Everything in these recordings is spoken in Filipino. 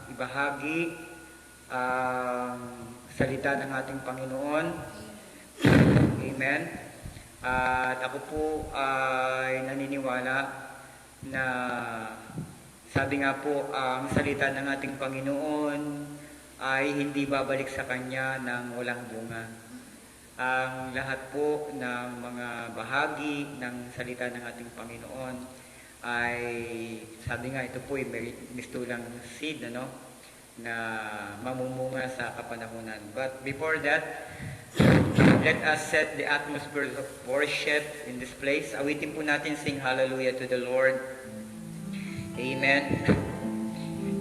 ibahagi ang salita ng ating Panginoon. Amen. At ako po ay naniniwala na sabi nga po, ang salita ng ating Panginoon ay hindi babalik sa Kanya ng walang bunga. Ang lahat po ng mga bahagi ng salita ng ating Panginoon ay, sabi nga, ito po ay mistulang seed, na mamumunga sa kapanahunan. But before that, let us set the atmosphere of worship in this place. Awitin po natin, sing hallelujah to the Lord. Amen.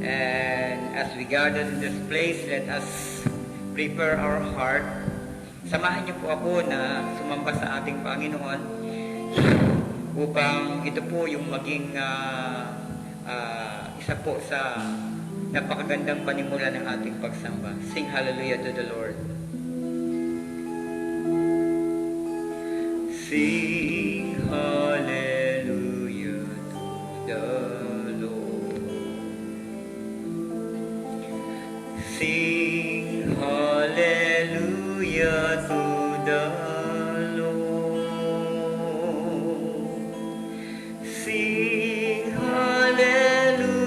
And as we gather in this place, let us prepare our heart. Samahan niyo po ako na sumamba sa ating Panginoon upang ito po yung maging isa po sa napakagandang panimula ng ating pagsamba. Sing hallelujah to the Lord. Sing hallelujah to the Lord. Sing hallelujah to the Lord. Sing hallelujah.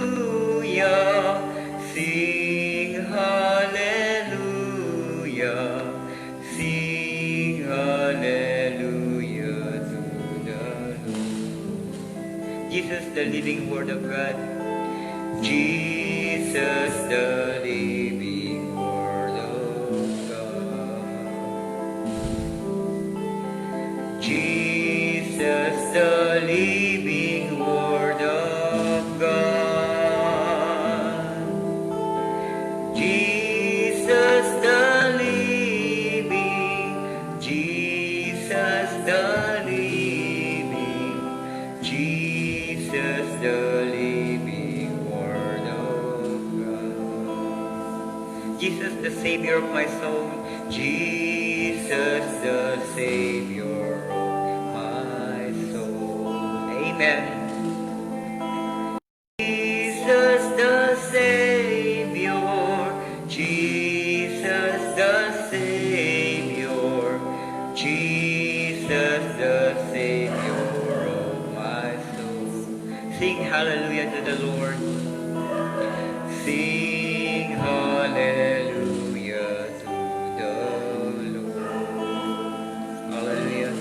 Sing hallelujah. Sing hallelujah to the Lord. Jesus, the living Word of God. Jesus, the living Word of God. Jesus, the living Word of God. Jesus, the living, Jesus, the living, Jesus, the living Word of God. Jesus, the Savior of my soul. Jesus, the Savior of my soul. Amen. Jesus, the Savior. Jesus, the Savior. Jesus, the Savior of my soul. Sing hallelujah to the Lord. Sing hallelujah to the Lord. Hallelujah.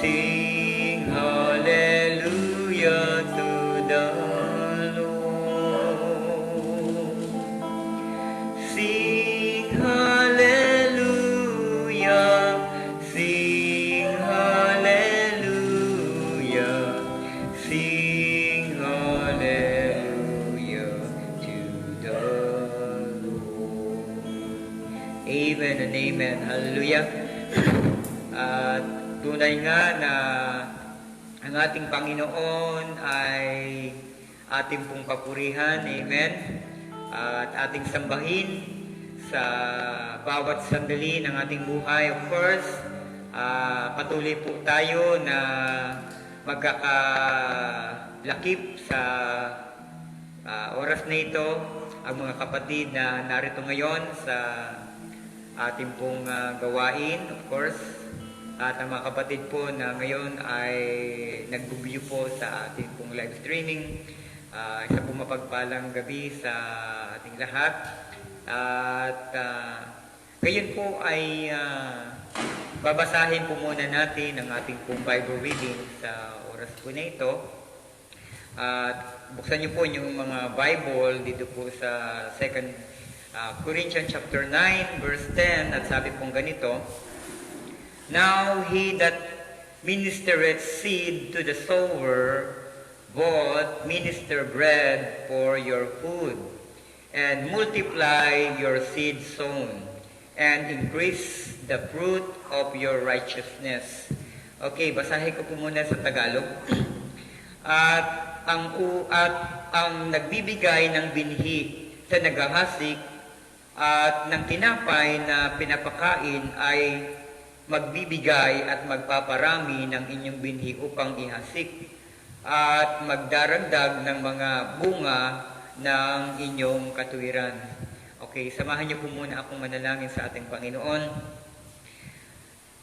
Sing hallelujah to the Lord. Sing hallelujah. Sing hallelujah. Sing hallelujah to the Lord. Amen and amen. Hallelujah. At tunay nga na ang ating Panginoon ay ating pong papurihan. Amen. At ating sambahin sa bawat sandali ng ating buhay. Of course, patuloy po tayo na magkakalakip sa oras na ito, ang mga kapatid na narito ngayon sa ating pong gawain, of course. At ang mga kapatid po na ngayon ay nag-view po sa ating pong live streaming. Isa po mapagpalang gabi sa ating lahat. At ngayon po ay babasahin po muna natin ang ating pong Bible reading sa oras po na ito. At buksan niyo po yung mga Bible dito po sa 2 Corinthians chapter 9 verse 10, at sabi pong ganito, Now he that ministereth seed to the sower both minister bread for your food, and multiply your seed sown, and increase the fruit of your righteousness. Okay, basahin ko po muna sa Tagalog. At ang nagbibigay ng binhi sa naghahasik at ng tinapay na pinapakain ay magbibigay at magpaparami ng inyong binhi upang ihasik at magdaragdag ng mga bunga ng inyong katuwiran. Okay, samahan niyo po muna akong manalangin sa ating Panginoon.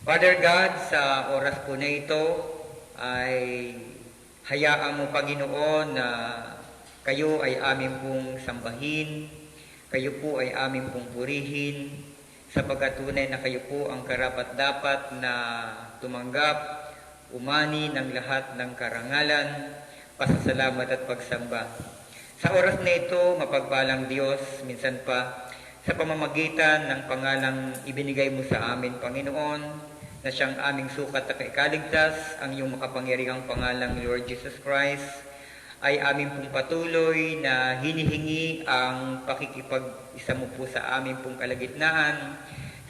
Father God, sa oras po na ito ay hayaan mo, Panginoon, na kayo ay aming pong sambahin, kayo po ay aming pong purihin, sapagkat tunay na kayo po ang karapat-dapat na tumanggap, umani ng lahat ng karangalan, pasasalamat at pagsamba. Sa oras na ito, mapagpalang Diyos, minsan pa, sa pamamagitan ng pangalang ibinigay mo sa amin, Panginoon, na siyang aming sukat at kaligtas, ang iyong makapangyarihang pangalang Lord Jesus Christ, ay aming pong patuloy na hinihingi ang pakikipag-isa mo po sa aming pong kalagitnaan,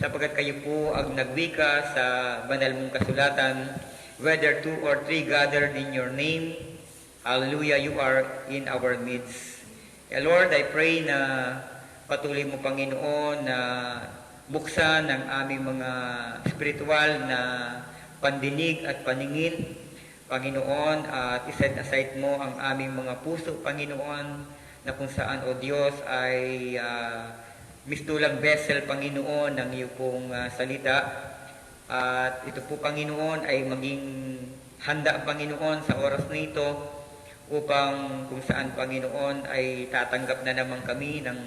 sapagkat kayo po ang nagwika sa banal mong kasulatan, whether 2 or 3 gathered in your name, hallelujah, you are in our midst. Lord, I pray na patuloy mo, Panginoon, na buksan ang aming mga spiritual na pandinig at paningin, Panginoon, at iset aside mo ang aming mga puso, Panginoon, na kung saan, O Diyos, ay mistulang vessel, Panginoon, ng iyong pong salita. At ito po, Panginoon, ay maging handa, Panginoon, sa oras na ito upang kung saan, Panginoon, ay tatanggap na naman kami ng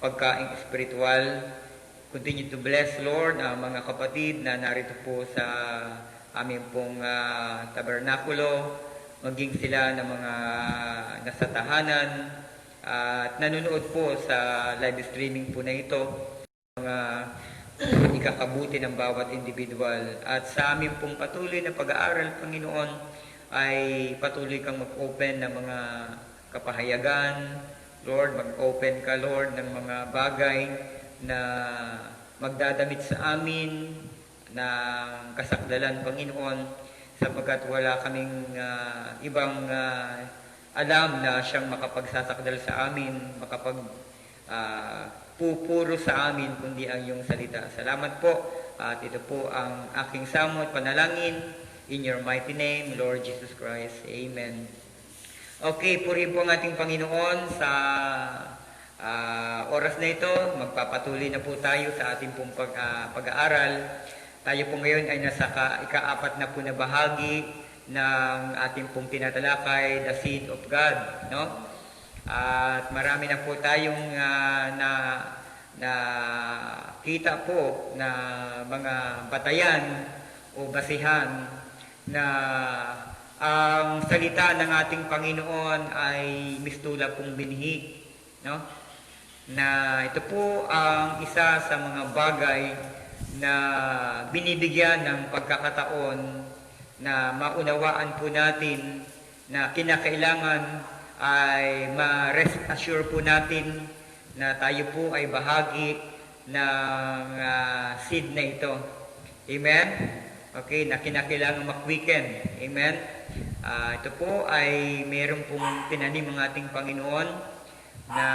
pagkaing espiritual. Continue to bless, Lord, ang mga kapatid na narito po sa aming pong tabernakulo, maging sila ng mga nasa tahanan at nanonood po sa live streaming po na ito, mga ikakabuti ng bawat individual. At sa aming pong patuloy na pag-aaral, Panginoon, ay patuloy kang mag-open ng mga kapahayagan, Lord, mag-open ka, Lord, ng mga bagay na magdadamit sa amin ng kasakdalan, Panginoon, sapagkat wala kaming ibang alam na siyang makapagsasakdal sa amin, pupuro sa amin, kundi ang iyong salita. Salamat po, at ito po ang aking samot, panalangin, in your mighty name, Lord Jesus Christ. Amen. Okay, purihin po ang ating Panginoon sa oras na ito. Magpapatuloy na po tayo sa ating pong pag-aaral. Tayo po ngayon ay nasa ika-4 na po na bahagi ng ating pong tinatalakay, the seed of God, no? At marami na po tayong na kita po na mga batayan o basihan na ang salita ng ating Panginoon ay mistula pong binhi, no? Na ito po ang isa sa mga bagay na binibigyan ng pagkakataon na maunawaan po natin na kinakailangan ay ma-rest assure po natin na tayo po ay bahagi ng seed na ito. Amen? Okay, na kinakailangan makwiken. Amen? Ito po ay meron pong tinanim ng ating Panginoon na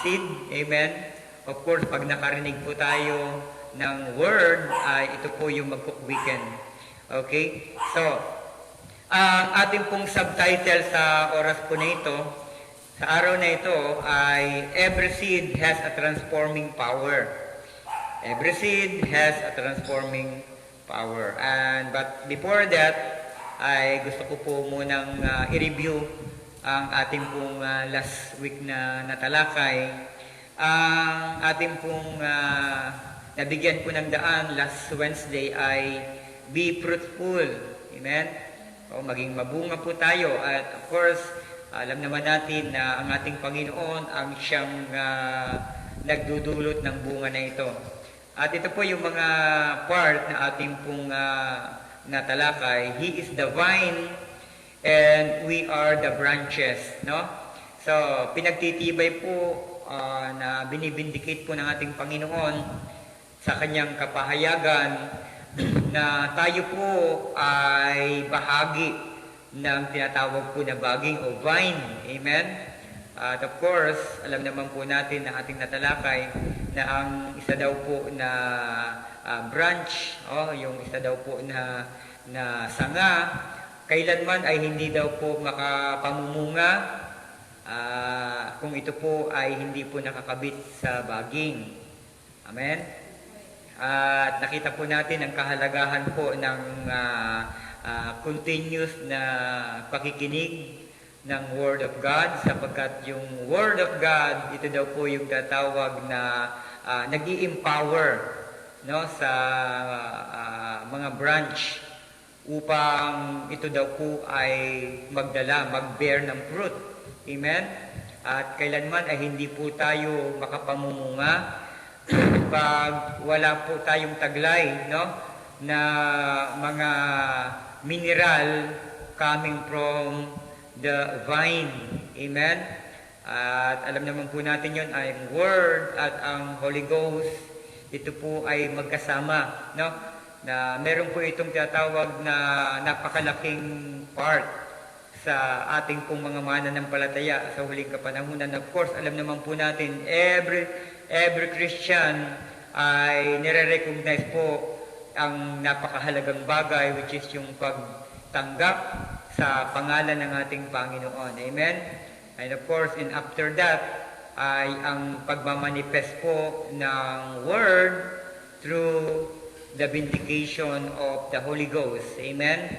seed. Amen? Of course, pag nakarinig po tayo ng word, ay ito po yung magkukwiken. Okay? So, ang ating pong subtitle sa oras po na ito, sa araw na ito, ay Every seed has a transforming power. Every seed has a transforming power. But before that, ay gusto ko po munang i-review ang ating pong last week na natalakay. Ang ating pong nabigyan po ng daan last Wednesday ay be fruitful. Amen? O maging mabunga po tayo. At of course, alam naman natin na ang ating Panginoon ang siyang nagdudulot ng bunga na ito. At ito po yung mga part na ating pong natalakay. He is the vine and we are the branches. No? So, pinagtitibay po na binibindicate po ng ating Panginoon sa kanyang kapahayagan na tayo po ay bahagi ng tinatawag po na baging o vine. Amen? At of course, alam naman po natin na ating natalakay na ang isa daw po na branch, yung isa daw po na sanga, kailanman ay hindi daw po makapamumunga kung ito po ay hindi po nakakabit sa baging. Amen? At nakita po natin ang kahalagahan po ng continuous na pakikinig ng Word of God, sapagkat yung Word of God, ito daw po yung tatawag na nag-i-empower, no, sa mga branch upang ito daw po ay magdala, mag-bear ng fruit. Amen? At kailanman ay hindi po tayo makapamumunga pag wala po tayong taglay, no, na mga mineral coming from the vine. Amen? At alam naman po natin yun ay ang Word at ang Holy Ghost, ito po ay magkasama, no? Na meron po itong tinatawag na napakalaking part sa ating pong mga mananampalataya sa huling kapanahunan. Of course, alam naman po natin, every Christian ay nire-recognize po ang napakahalagang bagay, which is yung pagtanggap sa pangalan ng ating Panginoon. Amen? And of course, and after that, ay ang pagmamanifest po ng Word through the vindication of the Holy Ghost. Amen?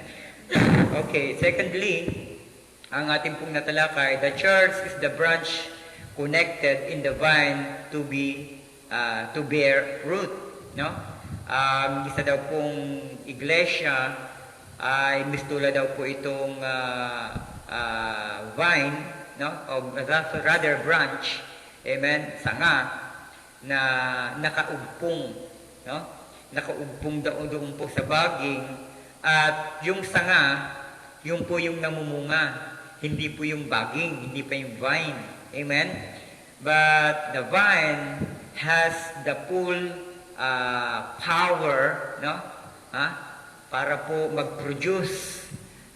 Okay, secondly, ang ating pong natalakay, the church is the branch connected in the vine to bear fruit. No? Ang isa daw pong iglesia ay mistula daw po itong vine, no? O rather branch, amen, sanga na nakaugpong, no? Nakaugpong doon po sa baging, at yung sanga, yung po yung namumunga, hindi po yung baging, hindi pa yung vine. Amen? But the vine has the full power, no? Para po mag-produce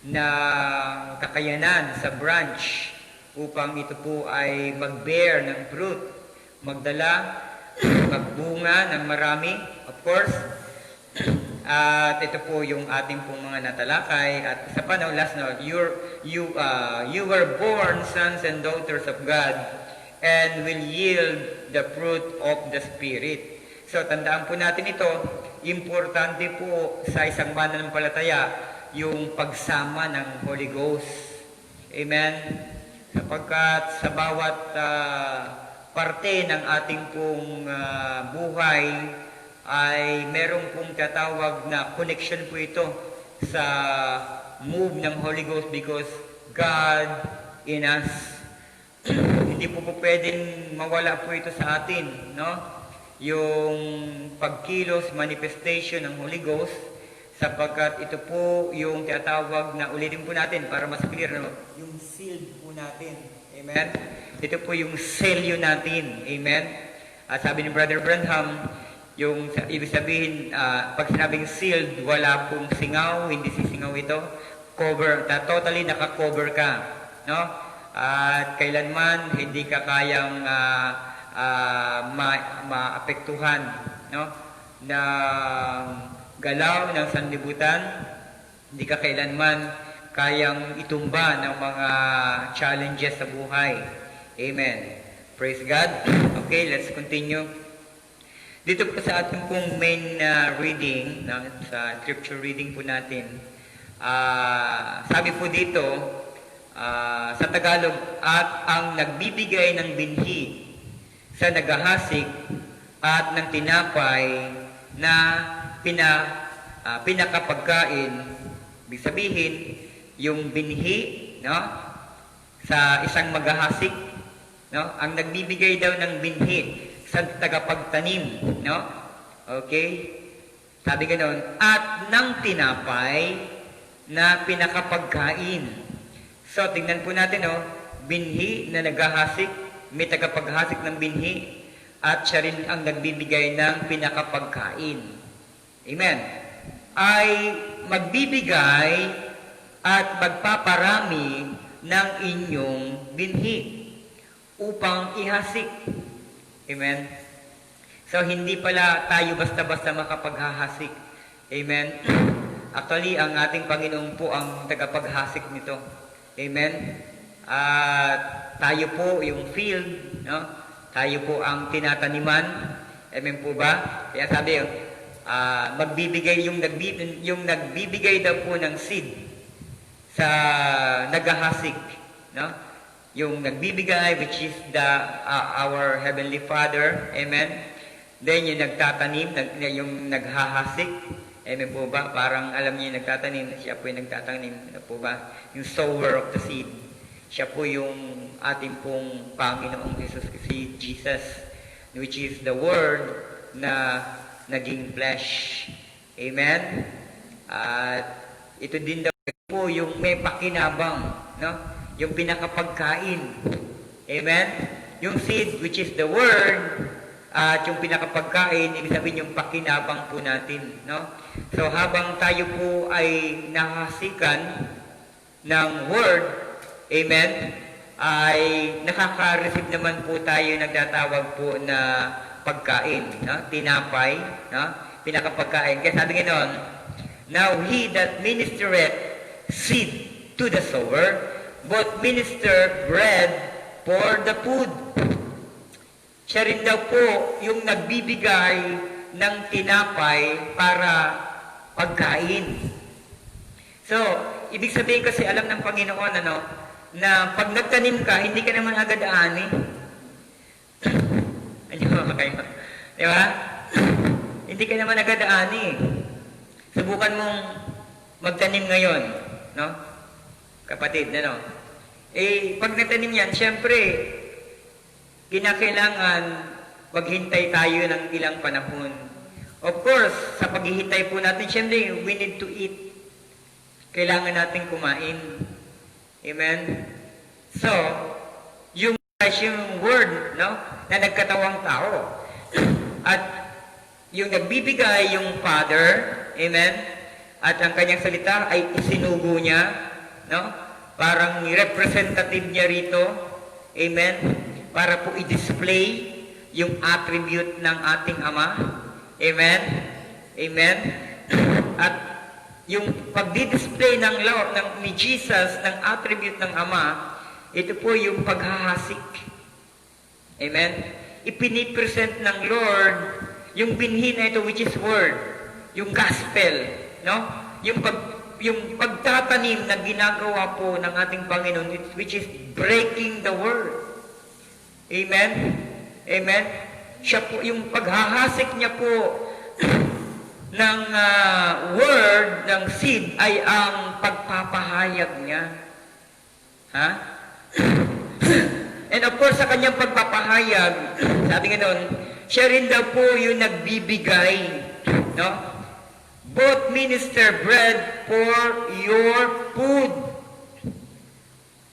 ng kakayanan sa branch upang ito po ay mag-bear ng fruit, magdala, magbunga ng marami, of course. At ito po yung ating pong mga natalakay. At isa pa, no, last note, you were born sons and daughters of God and will yield the fruit of the Spirit. So, tandaan po natin ito, importante po sa isang mananampalataya yung pagsama ng Holy Ghost. Amen? Sapagkat sa bawat parte ng ating pong buhay, ay meron pong tatawag na connection po ito sa move ng Holy Ghost, because God in us. Hindi po pwedeng mawala po ito sa atin, no? Yung pagkilos, manifestation ng Holy Ghost, sapagkat ito po yung tatawag na, ulitin po natin para mas clear, no? Yung sealed po natin. Amen? Ito po yung selyo natin. Amen? At sabi ni Brother Branham, yung ibig sabihin, pag sinabing sealed, wala pong singaw, hindi sisingaw ito. Cover, totally naka-cover ka. No? At kailanman, hindi ka kayang maapektuhan, no? ng galaw ng sanlibutan. Hindi ka kailanman kayang itumba ng mga challenges sa buhay. Amen. Praise God. Okay, let's continue. Dito po sa ating pong main reading, sa scripture reading po natin, sabi po dito, sa Tagalog, at ang nagbibigay ng binhi sa naghahasik at ng tinapay na pinakapagkain. Ibig sabihin, yung binhi, no, sa isang maghahasik, no, ang nagbibigay daw ng binhi sa tagapagtanim, no? Okay? Sabi ganoon, at ng tinapay na pinakapagkain. So, tingnan po natin, no? Binhi na naghahasik, may tagapaghasik ng binhi, at siya rin ang nagbibigay ng pinakapagkain. Amen? Ay magbibigay at magpaparami ng inyong binhi upang ihasik. Amen? So, hindi pala tayo basta-basta makapaghahasik. Amen? Actually, ang ating Panginoon po ang tagapaghasik nito. Amen? At tayo po yung field, no? Tayo po ang tinataniman. Amen po ba? Kaya sabi, magbibigay yung nagbibigay daw po ng seed sa naghahasik, no? Yung nagbibigay, which is our Heavenly Father, amen? Then yung nagtatanim, yung naghahasik, amen po ba? Parang alam niyo yung nagtatanim, siya po yung nagtatanim, ano po ba? Yung sower of the seed. Siya po yung ating pong Panginoong si Jesus, which is the Word na naging flesh. Amen? At ito din daw po yung may pakinabang, no? Yung pinakapagkain. Amen? Yung seed, which is the Word, at yung pinakapagkain, ibig sabihin yung pakinabang po natin, no? So habang tayo po ay nahasikan ng Word, amen, ay nakaka-receive naman po tayo nagtatawag po na pagkain, no? Tinapay, no? Pinakapagkain. Kaya sabi nga noon, now he that ministereth seed to the sower, but minister bread for the food. Siya rin daw po yung nagbibigay ng tinapay para pagkain. So, ibig sabihin kasi alam ng Panginoon, ano, na pag nagtanim ka, hindi ka naman agad ani. Ano ba kayo? Di ba? Hindi ka naman agad ani. Subukan mong magtanim ngayon, no? Kapatid, ano? Pag nagtanim yan, syempre, kinakailangan maghintay tayo ng ilang panahon. Of course, sa paghihintay po natin, syempre, we need to eat. Kailangan natin kumain. Amen? So, yung word, no, na nagkatawang tao. At yung nagbibigay, yung Father, amen? At ang kanyang salita ay isinugo niya, no? Parang representative niya rito, amen? Para po i-display yung attribute ng ating Ama. Amen? Amen? At yung pagdi-display ni Jesus ng attribute ng Ama, ito po yung paghahasik. Amen? Ipinipresent ng Lord yung binhi na ito, which is Word, yung Gospel, no? Yung pagtatanim na ginagawa po ng ating Panginoon, which is breaking the Word. Amen? Amen? Siya po, yung paghahasik niya po ng word, ng seed, ay ang pagpapahayag niya. Ha? And of course, sa kanyang pagpapahayag, sabi nga noon, siya rin daw po yung nagbibigay, no? Both minister bread for your food.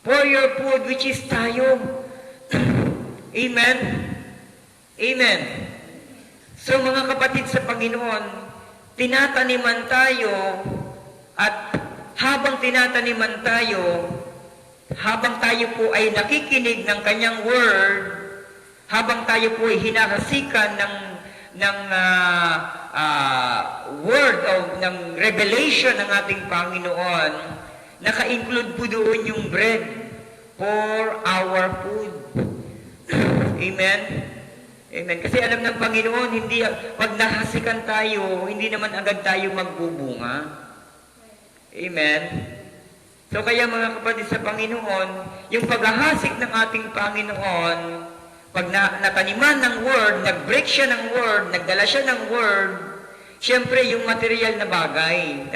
For your food, which is tayo. Amen? Amen. So mga kapatid sa Panginoon, tinataniman tayo at habang tinataniman tayo, habang tayo po ay nakikinig ng kanyang word, habang tayo po ay hinahasikan ng word o ng revelation ng ating Panginoon, naka-include po doon yung bread for our food. Amen? Amen. Kasi alam ng Panginoon, hindi, pag nahasikan tayo, hindi naman agad tayo magbubunga. Amen? So kaya mga kapatid sa Panginoon, yung paghahasik ng ating Panginoon, pag nataniman ng Word, nag-break siya ng Word, nagdala siya ng Word, siyempre yung material na bagay,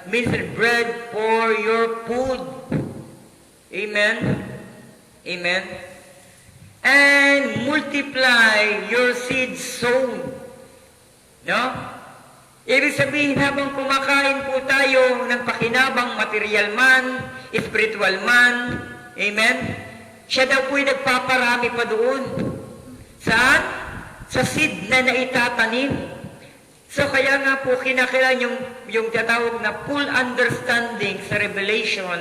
means bread for your food. Amen? Amen? And multiply your seed sown. No? Ibig sabihin, habang kumakain po tayo ng pakinabang material man, spiritual man, amen? Siya daw po'y nagpaparami pa doon. Saan? Sa seed na naitatanim. So kaya nga po, kinakailangan yung tatawag na full understanding sa revelation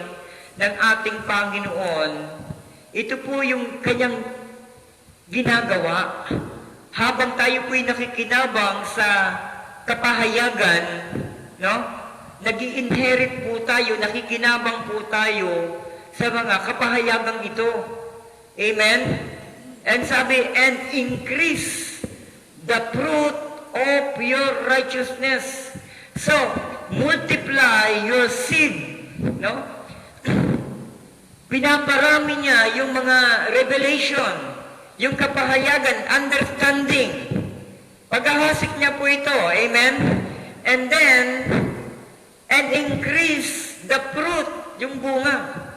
ng ating Panginoon. Ito po yung kanyang ginagawa habang tayo po'y nakikinabang sa kapahayagan, no? Nag-i-inherit po tayo, nakikinabang po tayo sa mga kapahayagang ito. Amen? And sabi, and increase the fruit of your righteousness. So, multiply your seed. No? Pinaparami niya yung mga revelation, yung kapahayagan, understanding. Paghahasik niya po ito. Amen? And then, and increase the fruit, yung bunga.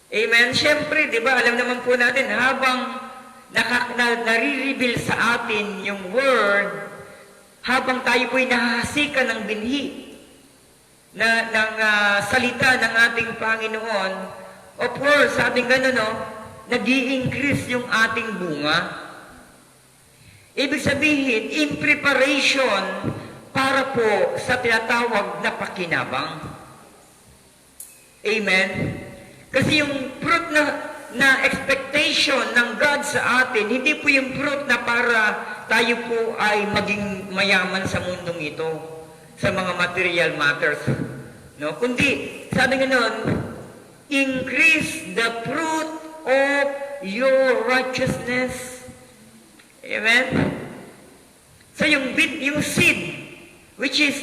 Amen? Siyempre, di ba, alam naman po natin, habang nare-reveal sa atin yung word, habang tayo po'y nahahasikan ng binhi ng salita ng ating Panginoon, of course, sabi gano'n, no, nag-i-increase yung ating bunga. Ibig sabihin, in preparation para po sa tinatawag na pakinabang. Amen? Kasi yung fruit na expectation ng God sa atin, hindi po yung fruit na para tayo po ay maging mayaman sa mundong ito, sa mga material matters. No? Kundi, sabi nga nun, increase the fruit of your righteousness. Amen? So yung seed, which is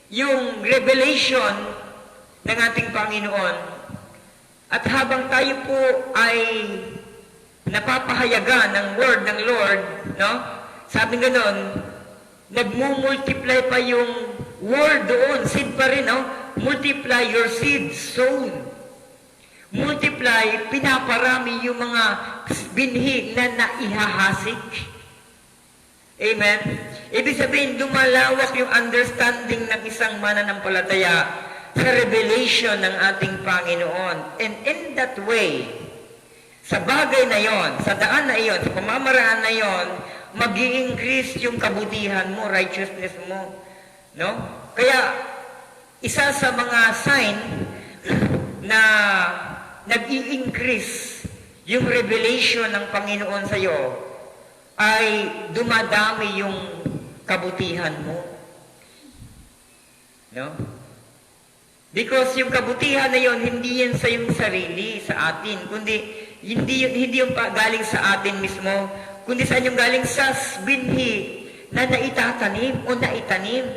yung revelation ng ating Panginoon. At habang tayo po ay napapahayagan ng word ng Lord, no? Sabi nga nun, nagmumultiply pa yung word doon, seed pa rin, no? Multiply your seed sown. Multiply, pinaparami yung mga binhi na naihahasik. Amen? Ibig sabihin, lumalawak yung understanding ng isang mananampalataya sa revelation ng ating Panginoon. And in that way, sa bagay na yon, sa daan na yon, sa pamamaraan na yon, mag-i-increase yung kabutihan mo, righteousness mo. No? Kaya, isa sa mga sign na nag-i-increase yung revelation ng Panginoon sa iyo, ay dumadami yung kabutihan mo. No? Because yung kabutihan na yon, hindi yan sa yung sarili, sa atin, kundi hindi yung galing sa atin mismo, kundi saan yung galing sa binhi na naitatanim o naitanim.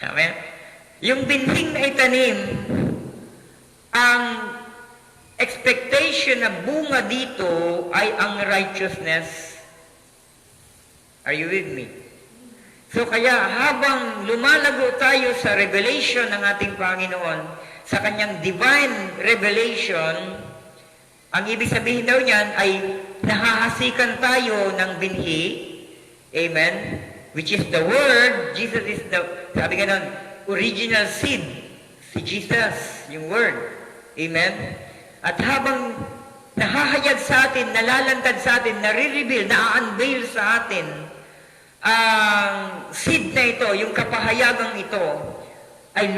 Amen? Yung binhing naitanim, ang expectation na bunga dito ay ang righteousness. Are you with me? So kaya habang lumalago tayo sa revelation ng ating Panginoon, sa kanyang divine revelation, ang ibig sabihin daw niyan ay nahahasikan tayo ng binhi. Amen? Which is the Word. Jesus is the, sabi nga nun, original seed. Si Jesus, yung Word. Amen? At habang nahahayag sa atin, nalalantad sa atin, nare-reveal, na-unveil sa atin, ang seed na ito, yung kapahayagang ito, ay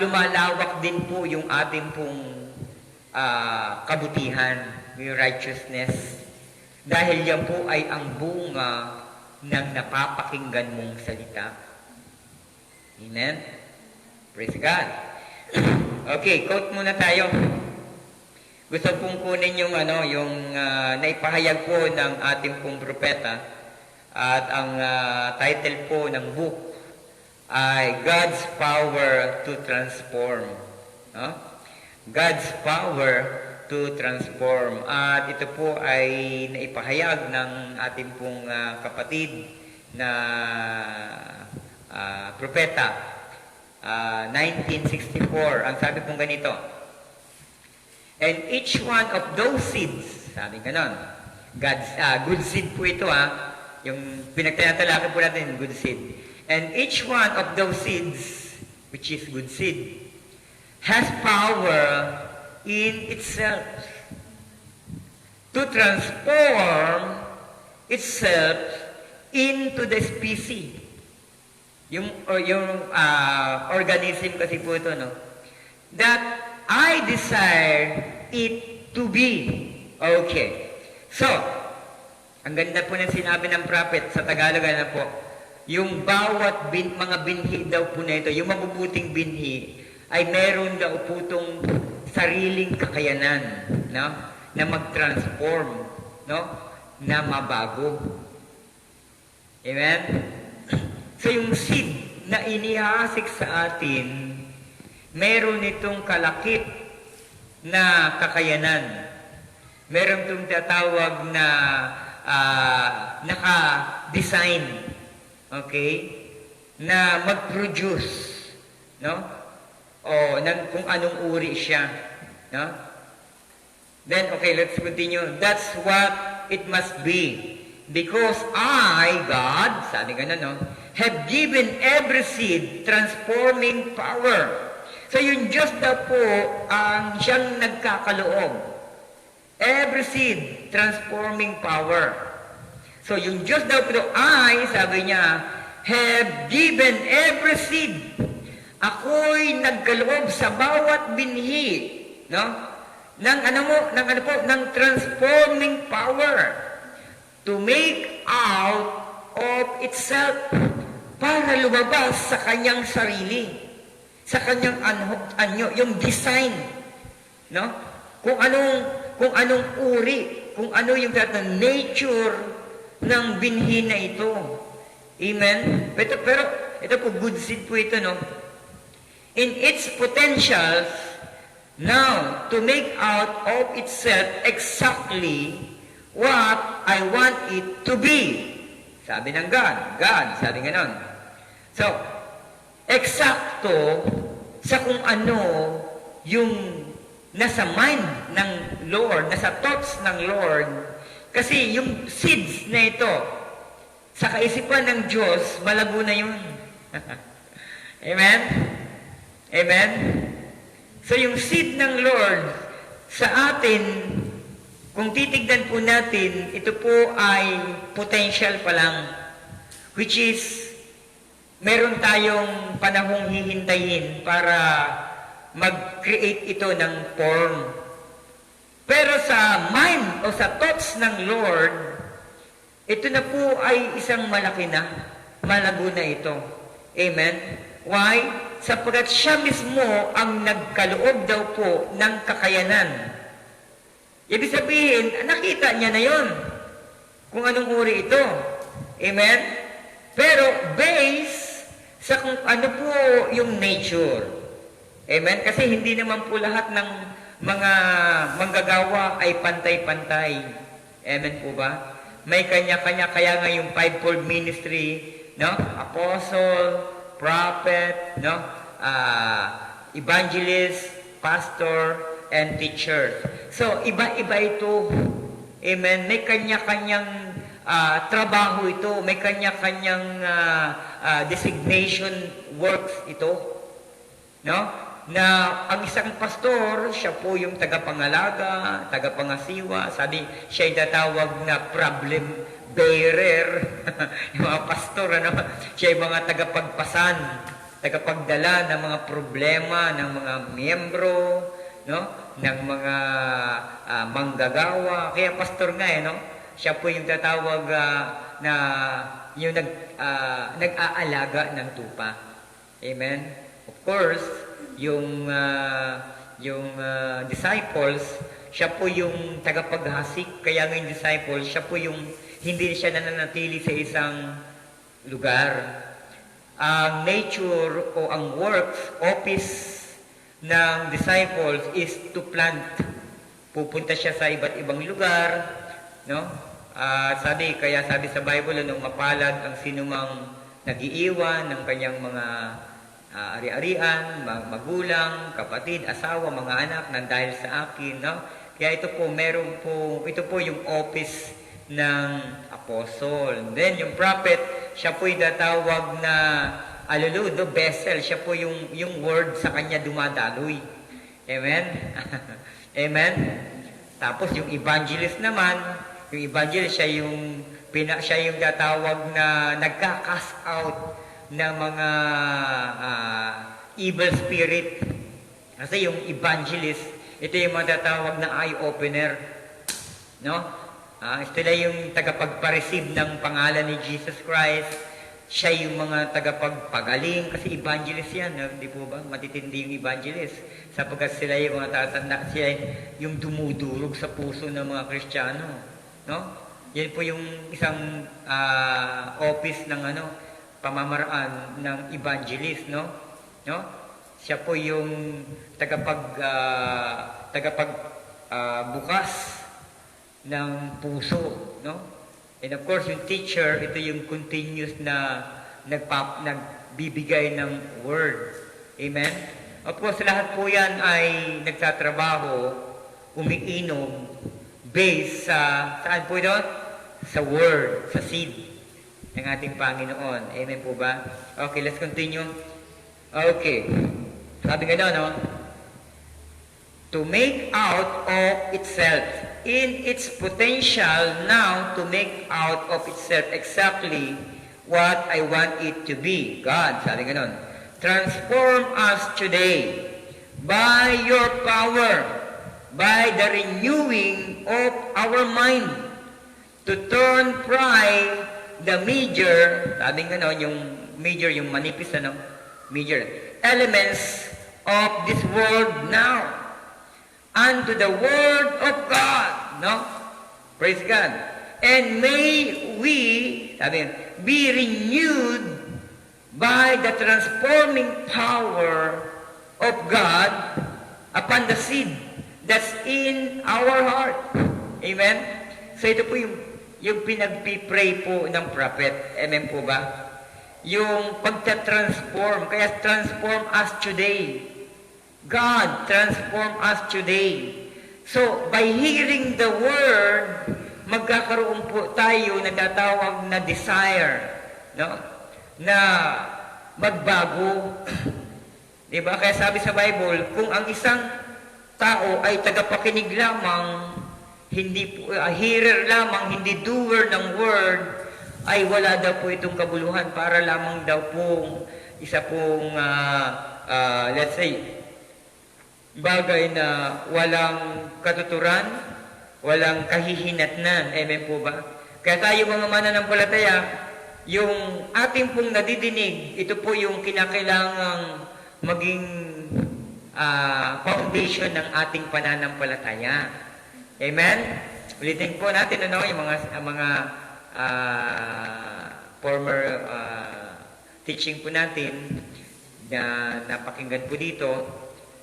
lumalawak din po yung ating pong kabutihan, yung righteousness. Dahil yan po ay ang bunga ng napapakinggan mong salita. Amen? Praise God. Okay, quote muna tayo. Gusto pong kunin yung naipahayag po ng ating pong propeta, at ang title po ng book ay God's Power to Transform. No? God's Power to Transform. At ito po ay naipahayag ng ating pong kapatid na propeta, 1964. Ang sabi pong ganito, and each one of those seeds, sabi ganon, God's, good seed po ito, yung pinagtatalakay po natin, good seed. And each one of those seeds, which is good seed, has power in itself to transform itself into the species. Yung organism kasi po ito, no? That I desire it to be. Okay. So, ang ganda po ng sinabi ng prophet sa Tagalog na po, yung bawat mga binhi daw po na ito, yung mabubuting binhi, ay meron daw po itong sariling kakayanan, no? Na mag-transform, no? Na mabago. Amen? So yung seed na inihasik sa atin, meron itong kalakip na kakayanan. Meron itong tatawag na naka-design, okay? Na mag-produce, no? O kung anong uri siya, no? Then, okay, let's continue. That's what it must be. Because I, God, sabi ganun, no? Have given every seed transforming power. So, yung Diyos daw po ang siyang nagkakaloob. Every seed, transforming power. So, yung Diyos daw po, I, sabi niya, have given every seed. Ako'y nagkaloob sa bawat binhi, no? ng transforming power to make out of itself para lumabas sa kanyang sarili, sa kanyang anyo, yung design, no? Kung anong uri, kung ano yung nature ng binhi na ito. Amen? Pero ito po, good seed po ito, no? In its potential, now, to make out of itself exactly what I want it to be. Sabi ng God, sabi ganon. So, eksakto sa kung ano yung nasa mind ng Lord, nasa thoughts ng Lord, kasi yung seeds na ito, sa kaisipan ng Diyos, malago na yun. Amen? Amen? So yung seed ng Lord sa atin, kung titignan po natin, ito po ay potential pa lang. Which is, meron tayong panahong hihintayin para mag-create ito ng form. Pero sa mind o sa thoughts ng Lord, ito na po ay isang malaki na, malago na ito. Amen? Why? Sapagkat siya mismo ang nagkaloob daw po ng kakayanan. Ibig sabihin, nakita niya na yon kung anong uri ito. Amen? Pero base sa kung ano po yung nature. Amen? Kasi hindi naman po lahat ng mga manggagawa ay pantay-pantay. Amen po ba? May kanya-kanya, kaya nga yung fivefold ministry, no? Apostle, prophet, no? Evangelist, pastor, and teacher. So, iba-iba ito. Amen? May kanya-kanyang trabaho ito. May kanya-kanyang designation works ito. No? Na ang isang pastor, siya po yung tagapangalaga, tagapangasiwa. Sabi, siya ay tatawag na problem bearer. Yung mga pastor, ano? Siya ay mga tagapagpasan, tagapagdala ng mga problema ng mga miyembro, no? Ng mga manggagawa. Kaya pastor nga, no? Siya po yung tatawag na yung nag-aalaga ng tupa. Amen? Of course, yung disciples, siya po yung tagapaghasik. Kaya ng disciples, siya po yung hindi siya nananatili sa isang lugar. Ang nature o ang works, office ng disciples is to plant. Pupunta siya sa iba't ibang lugar, no? Kaya sabi sa Bible, nung mapalad ang sinumang nag-iiwan ng kanyang mga ari-arian, magulang, kapatid, asawa, mga anak nang dahil sa akin, no? Kaya ito po yung office ng apostle. Then yung prophet, siya po yung tatawag na vessel. Siya po yung word sa kanya dumadaloy. Amen? Amen? Tapos yung evangelist naman, yung evangelist, siya yung tatawag na nagka-cast out ng mga evil spirit. Kasi yung evangelist, ito yung matatawag na eye-opener. No? Sila yung tagapagpa-receive ng pangalan ni Jesus Christ. Siya yung mga tagapagpagaling, kasi evangelist yan, no? Di po ba? Matitindi yung evangelist. Sapagkat sila yung mga tatanda, sila yung dumudurog sa puso ng mga Kristiyano. No? Yan po yung isang office ng pamamaraan ng evangelist, no? No? Siya po yung bukas ng puso, no? And of course, yung teacher, ito yung continuous na nagbibigay ng word. Amen? Of course, lahat po yan ay nagtatrabaho, umiinom, based saan po ito? Sa word, sa seed ng ating Panginoon. Amen po ba? Okay, let's continue. Okay. Sabi nga daw, no? To make out of itself, in its potential now to make out of itself exactly what I want it to be. God, sabi ganon. Transform us today by your power, by the renewing of our mind, to turn pride, the major, sabi ganon, yung major, yung manipis, major elements of this world now, unto the Word of God. No? Praise God. And may we, be renewed by the transforming power of God upon the seed that's in our heart. Amen? So ito po yung pinagpipray po ng prophet. Amen po ba? Yung pagta-transform. Kaya transform us today. God, transform us today. So, by hearing the word, magkakaroon po tayo natatawag na desire, no? Na magbago. Diba? Kaya sabi sa Bible, kung ang isang tao ay tagapakinig lamang, hindi hearer lamang, hindi doer ng word, ay wala daw po itong kabuluhan, para lamang daw pong isa pong let's say bagay na walang katuturan, walang kahihinatnan. Amen po ba? Kaya tayo mga mananampalataya, yung ating pong nadidinig, ito po yung kinakailangang maging foundation ng ating pananampalataya. Amen? Ulitin po natin yung mga former teaching po natin na napakinggan po dito.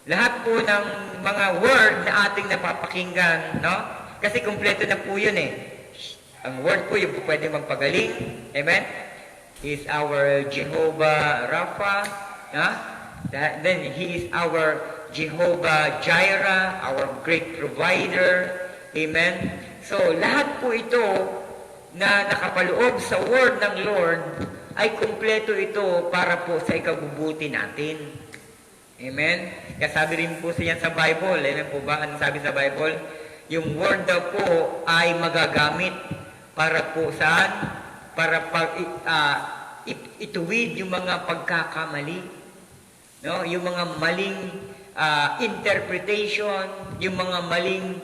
Lahat po ng mga word na ating napapakinggan, no? Kasi kumpleto na po yun eh. Ang word po yung pwede magpagaling. Amen? He is our Jehovah Rapha. Then He is our Jehovah Jireh, our great provider. Amen? So, lahat po ito na nakapaloob sa word ng Lord ay kumpleto ito para po sa ikabubuti natin. Amen? Kaya sabi rin po siya sa Bible. Amen po ba? Ano sabi sa Bible? Yung word daw po ay magagamit para po saan? Para ituwid yung mga pagkakamali. No? Yung mga maling interpretation, yung mga maling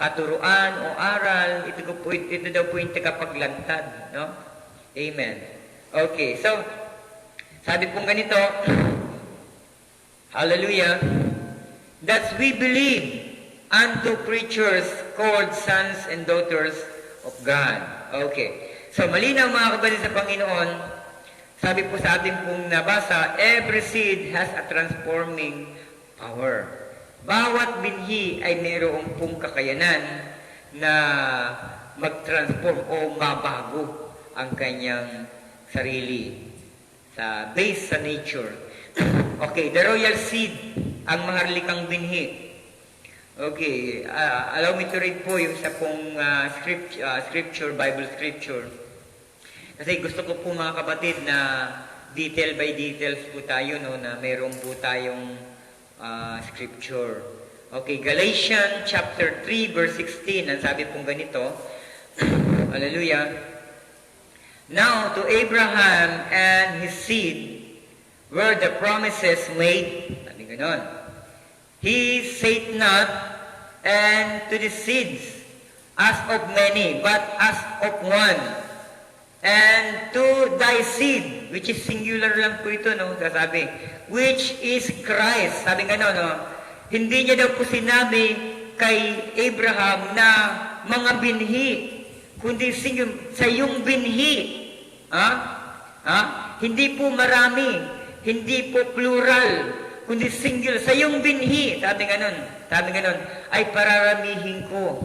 katuruan o aral, ito daw po yung tagapaglantad. No? Amen. Okay, so sabi pong ganito, hallelujah, that we believe unto preachers called sons and daughters of God. Okay. So, malinaw mga kapatid sa Panginoon, sabi po sa ating pong nabasa, every seed has a transforming power. Bawat binhi ay mayroong pong kakayanan na mag-transform o mabago ang kanyang sarili. Based sa nature. Okay, the royal seed, ang maharlikang binhi. Okay, allow me to read po yung isa pong scripture, Bible scripture. Kasi gusto ko po mga kapatid na detail by details po tayo, no, na mayroon po tayong scripture. Okay, Galatians chapter 3 verse 16, ang sabi pong ganito, hallelujah, now to Abraham and his seed were the promises made. Sabi ganon. He said not, and to the seeds as of many, but as of one, And to thy seed, which is singular lang po ito, no? Sasabi, which is Christ. Sabi nga, no? Hindi niya daw po sinabi kay Abraham na mga binhi, kundi sa iyong binhi. Hindi po marami, hindi po plural, kundi singular. Sa iyong binhi, sabi nga nun, ay pararamihin ko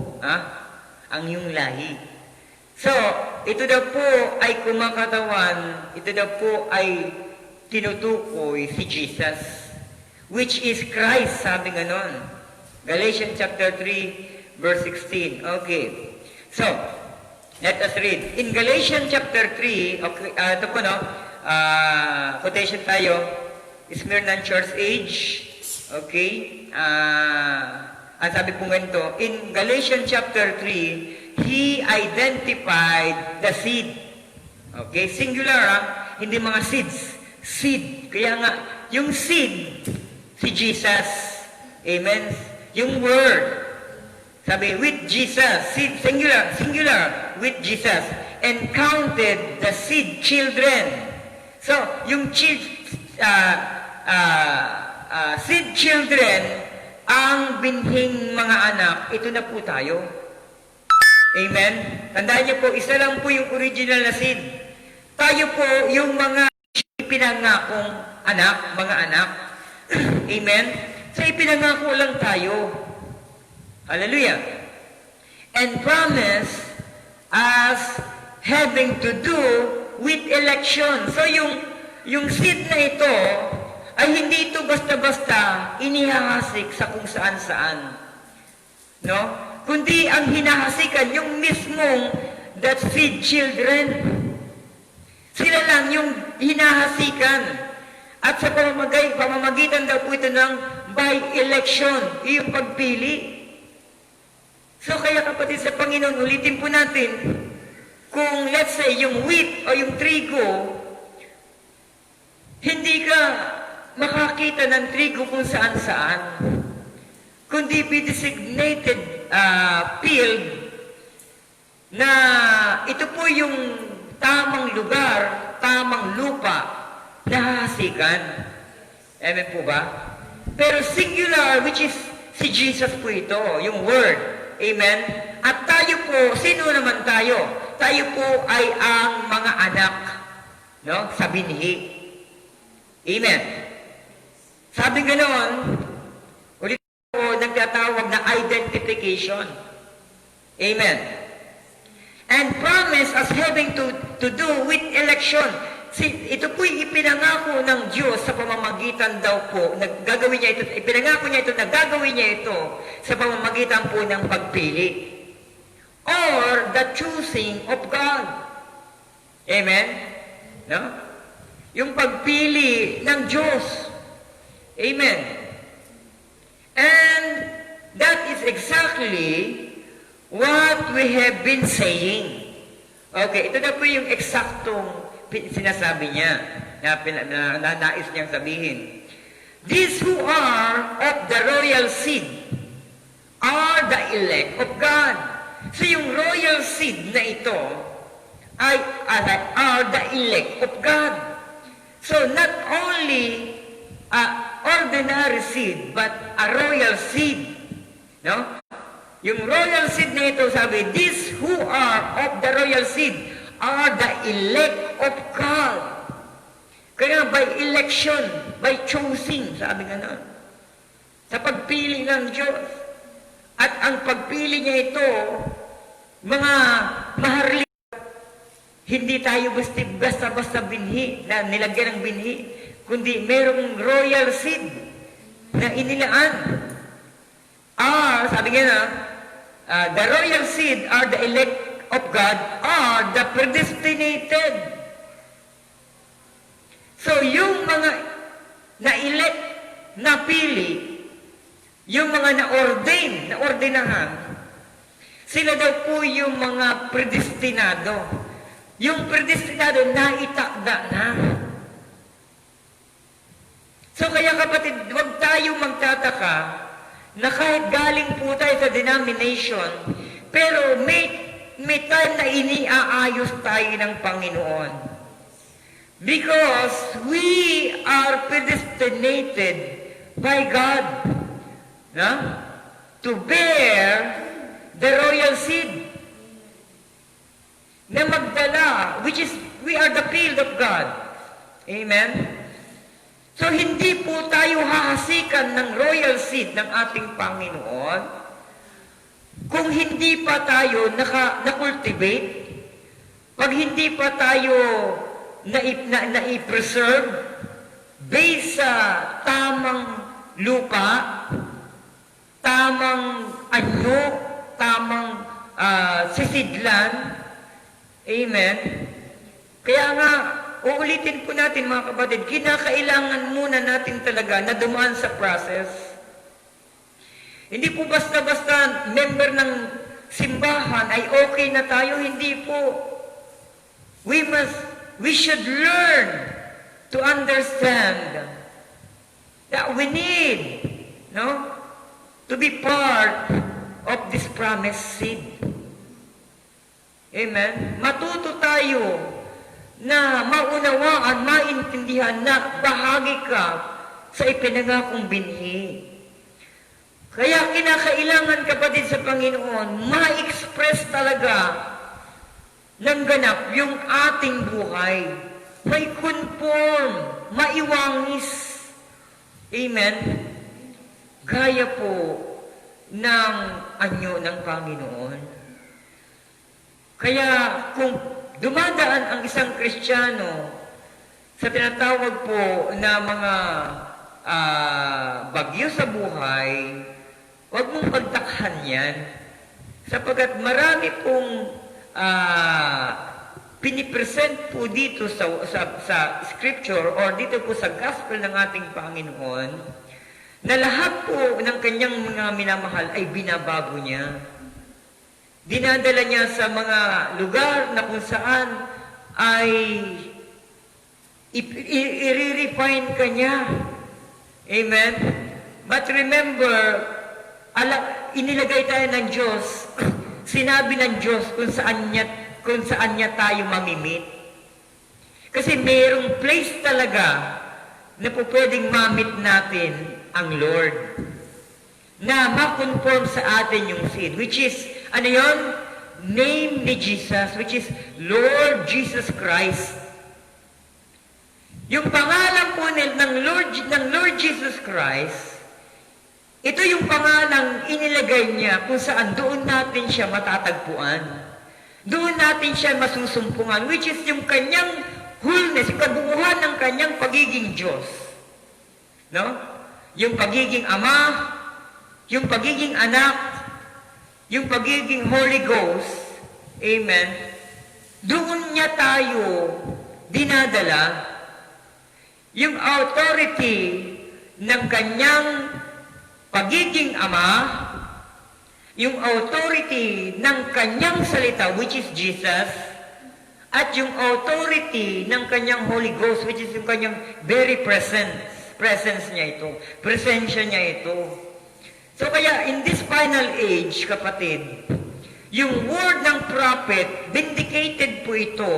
ang iyong lahi. So, ito daw po ay kumakatawan, ito daw po ay tinutukoy si Jesus, which is Christ, sabi nga nun. Galatians chapter 3, verse 16. Okay. So, let us read. In Galatians chapter 3, okay, ito po, no? Quotation tayo. Smyrna Church Age. Okay. Ang sabi po ganito, in Galatians chapter 3, He identified the seed. Okay? Singular, hindi mga seeds. Seed. Kaya nga, yung seed, si Jesus. Amen? Yung word. Sabi, with Jesus. Seed, singular, with Jesus. And counted the seed children. So, yung seed children, ang binhing mga anak, ito na po tayo. Amen? Tandaan niyo po, isa lang po yung original na seed. Tayo po yung mga ipinangakong anak, mga anak. Amen? So ipinangako lang tayo. Hallelujah. And promise as having to do with election. So yung seed na ito, ay hindi ito basta-basta inihahasik sa kung saan-saan. No? Kundi ang hinahasikan, yung mismong that seed children. Sila lang yung hinahasikan. At sa pamamagitan daw po ito ng by election, yung pagpili. So kaya kapatid sa Panginoon, ulitin po natin, kung let's say yung wheat o yung trigo, hindi ka makakita ng trigo kung saan-saan, kundi be designated field na ito po yung tamang lugar, tamang lupa na hasikan. Amen po ba? Pero singular, which is si Jesus po ito, yung word. Amen? At tayo po, sino naman tayo? Tayo po ay ang mga anak, no? Sa binhi. Amen? Sabi ganoon, nagtatawag na identification. Amen. And promise as having to do with election. Ito po'y ipinangako ng Diyos sa pamamagitan daw po, gagawin niya ito, ipinangako niya ito, gagawin niya ito sa pamamagitan po ng pagpili. Or the choosing of God. Amen? No? Yung pagpili ng Diyos. Amen. And that is exactly what we have been saying. Okay, ito na po yung eksaktong sinasabi niya na nais niyang sabihin. These who are of the royal seed are the elect of God. So yung royal seed na ito are the elect of God. So not only ordinary seed, but a royal seed. No? Yung royal seed na ito, sabi, these who are of the royal seed are the elect of God. Kaya by election, by choosing, sabi nga na, sa pagpili ng Diyos. At ang pagpili niya ito, mga maharlik, hindi tayo basta-basta binhi, na nilagyan ng binhi, kundi merong royal seed na inilaan. Sabi nga na, the royal seed are the elect of God, are the predestinated. So, yung mga na-elect, napili, yung mga na-ordain, na-ordinahan, sila daw po yung mga predestinado. Yung predestinado, naitakda na. So kaya kapatid, huwag tayo magtataka na kahit galing po tayo sa denomination, pero may may time na iniaayos tayo ng Panginoon. Because we are predestinated by God, no? To bear the royal seed na magdala, which is, we are the field of God. Amen? So, hindi po tayo hahasikan ng royal seed ng ating Panginoon kung hindi pa tayo na-cultivate, pag hindi pa tayo na-preserve based sa tamang lupa, tamang anyo, tamang sisidlan. Amen? Kaya nga, uulitin po natin mga kapatid, kinakailangan muna natin talaga na dumaan sa process. Hindi po basta-basta member ng simbahan ay okay na tayo, hindi po. We should learn to understand that we need, no, to be part of this promised seed. Amen? Matuto tayo na maunawaan, maintindihan na bahagi ka sa ipinangakong binhi. Kaya kinakailangan, kapatid sa Panginoon, ma-express talaga ng ganap yung ating buhay. May conform, maiwangis. Amen? Gaya po ng anyo ng Panginoon. Kaya kung dumadaan ang isang Kristiyano sa tinatawag po na mga bagyo sa buhay, huwag mong pagtakhan yan. Sapagkat marami pong pinipresent po dito sa scripture or dito po sa gospel ng ating Panginoon na lahat po ng kanyang mga minamahal ay binabago niya. Dinadala niya sa mga lugar na kung saan ay i-refine ka niya. Amen? But remember, inilagay tayo ng Diyos, sinabi ng Diyos kung saan niya tayo mamimit. Kasi mayroong place talaga na po pwedeng mamit natin ang Lord. Na ma-conform sa atin yung seed, which is, ano yun? Name ni Jesus, which is Lord Jesus Christ. Yung pangalan po ng Lord Jesus Christ, ito yung pangalang inilagay niya kung saan doon natin siya matatagpuan. Doon natin siya masusumpungan, which is yung kanyang wholeness, yung kabuuan ng kanyang pagiging Diyos. No? Yung pagiging Ama, yung pagiging anak, yung pagiging Holy Ghost, amen, doon niya tayo dinadala. Yung authority ng kanyang pagiging Ama, yung authority ng kanyang salita, which is Jesus, at yung authority ng kanyang Holy Ghost, which is yung kanyang very presence niya ito, presensya niya ito. So kaya, in this final age, kapatid, yung word ng prophet, vindicated po ito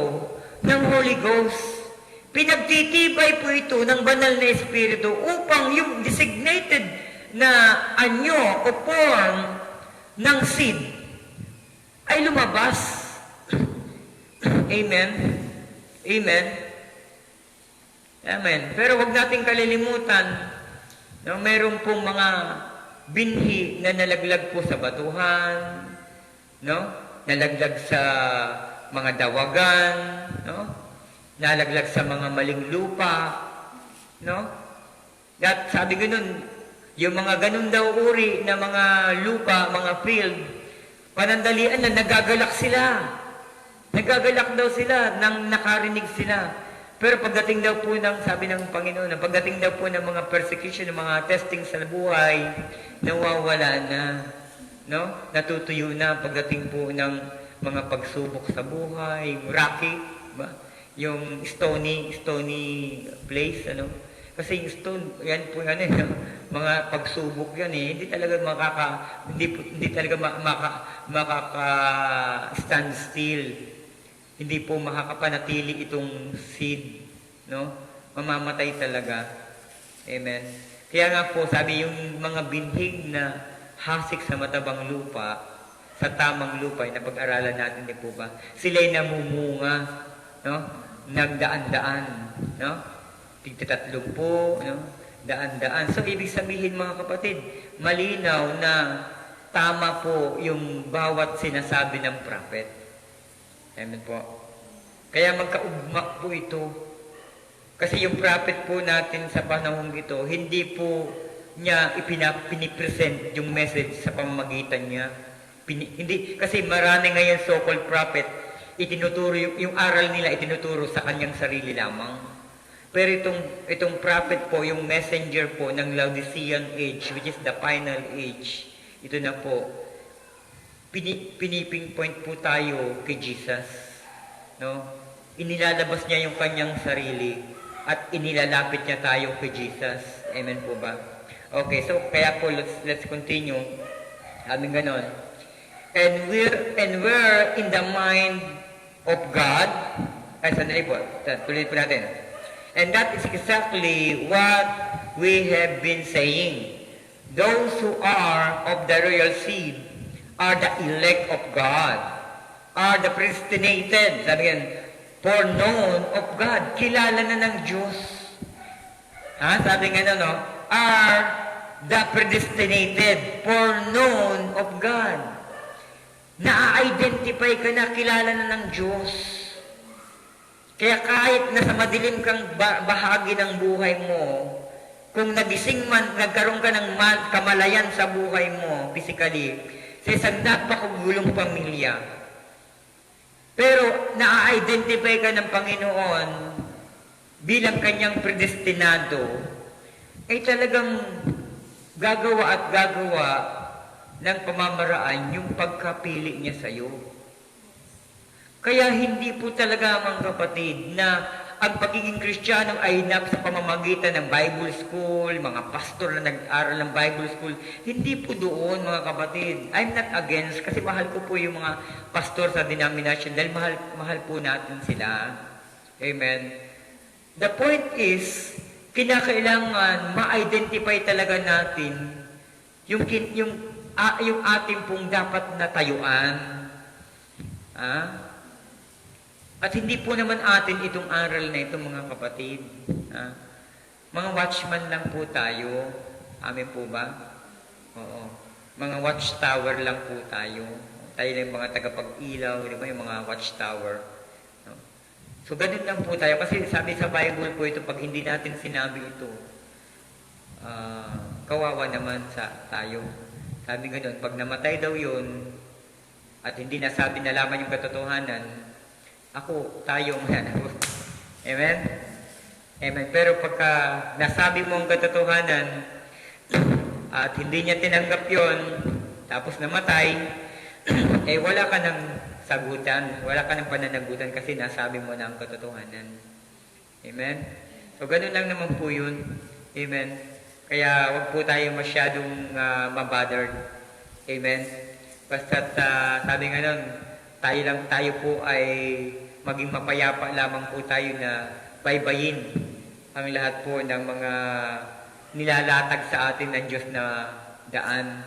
ng Holy Ghost. Pinagtitibay po ito ng banal na Espiritu upang yung designated na anyo o form ng seed ay lumabas. Amen? Amen? Amen. Pero wag nating kalilimutan na mayroon pong mga binhi na nalaglag po sa batuhan, no? Nalaglag sa mga dawagan, no? Nalaglag sa mga maling lupa, no? At sabi ganun, yung mga ganun daw uri na mga lupa, mga field, panandalian na nagagalak sila. Nagagalak daw sila nang nakarinig sila. Pero pagdating daw po ng, sabi ng Panginoon, pagdating daw po ng mga persecution, ng mga testing sa buhay, nawawala na. No? Natutuyo na pagdating po ng mga pagsubok sa buhay, rocky, ba? Yung stony place, ano? Kasi yung stone, yan po yan mga pagsubok yan hindi talaga hindi talaga makaka stand still. Hindi po makakapanatili itong seed, no? Mamamatay talaga. Amen. Kaya nga po, sabi yung mga binhig na hasik sa matabang lupa, sa tamang lupa, na pag-aralan natin din po ba, sila'y namumunga, no? Nagdaan-daan, no? Tigtatatlong po, no? Daan-daan. So, ibig sabihin mga kapatid, malinaw na tama po yung bawat sinasabi ng prophet. Amen po. Kaya magkaugma po ito. Kasi yung prophet po natin sa panahong ito, hindi po niya pinipresent yung message sa pamamagitan niya. Hindi, kasi marami ngayon so-called prophet, itinuturo yung aral nila, itinuturo sa kanyang sarili lamang. Pero itong prophet po, yung messenger po ng Laodicean age, which is the final age, ito na po, pinipinpoint po tayo kay Jesus. No? Inilalabas niya yung kanyang sarili at inilalapit niya tayo kay Jesus. Amen po ba? Okay, so kaya po, let's continue. Sabi ganon. And we're in the mind of God. Ay, sandali po. Tuloy po natin. And that is exactly what we have been saying. Those who are of the royal seed are the elect of God, are the predestinated, sabi yan, foreknown of God. Kilala na ng Diyos. Sabi nga no? Are the predestinated, foreknown of God. Na-identify ka na, kilala na ng Diyos. Kaya kahit nasa madilim kang bahagi ng buhay mo, kung nagising man, nagkaroon ka ng kamalayan sa buhay mo, physically, sa isang napakagulong pamilya, pero na-identify ka ng Panginoon bilang kanyang predestinado, ay talagang gagawa at gagawa ng pamamaraan yung pagkapili niya sa iyo. Kaya hindi po talaga mga kapatid na ang pagiging Kristiyano ay sa pamamagitan ng Bible School, mga pastor na nag-aral ng Bible School. Hindi po doon mga kapatid. I'm not against kasi mahal ko po yung mga pastor sa denomination dahil mahal po natin sila. Amen. The point is, kinakailangan ma-identify talaga natin yung ating pong dapat na tayuan. At hindi po naman atin itong aral na ito mga kapatid. Mga watchman lang po tayo. Amin po ba? Oo. Mga watchtower lang po tayo. Tayo lang mga tagapag-ilaw, di ba? Yung mga watchtower. No? So, ganun lang po tayo. Kasi sabi sa Bible po ito, pag hindi natin sinabi ito, kawawa naman sa tayo. Sabi ganun, pag namatay daw yun, at hindi nasabi na lamang yung katotohanan, tayo man. Amen? Amen. Pero pagka nasabi mo ang katotohanan at hindi niya tinanggap yon, tapos namatay, wala ka ng sagutan, wala ka ng pananagutan kasi nasabi mo na ang katotohanan. Amen? So, ganun lang naman po yun. Amen? Kaya wag po tayo masyadong mabothered. Amen? Basta sabi nga nun, tayo po ay maging mapayapa lamang po tayo na baybayin ang lahat po ng mga nilalatag sa atin ng Diyos na daan.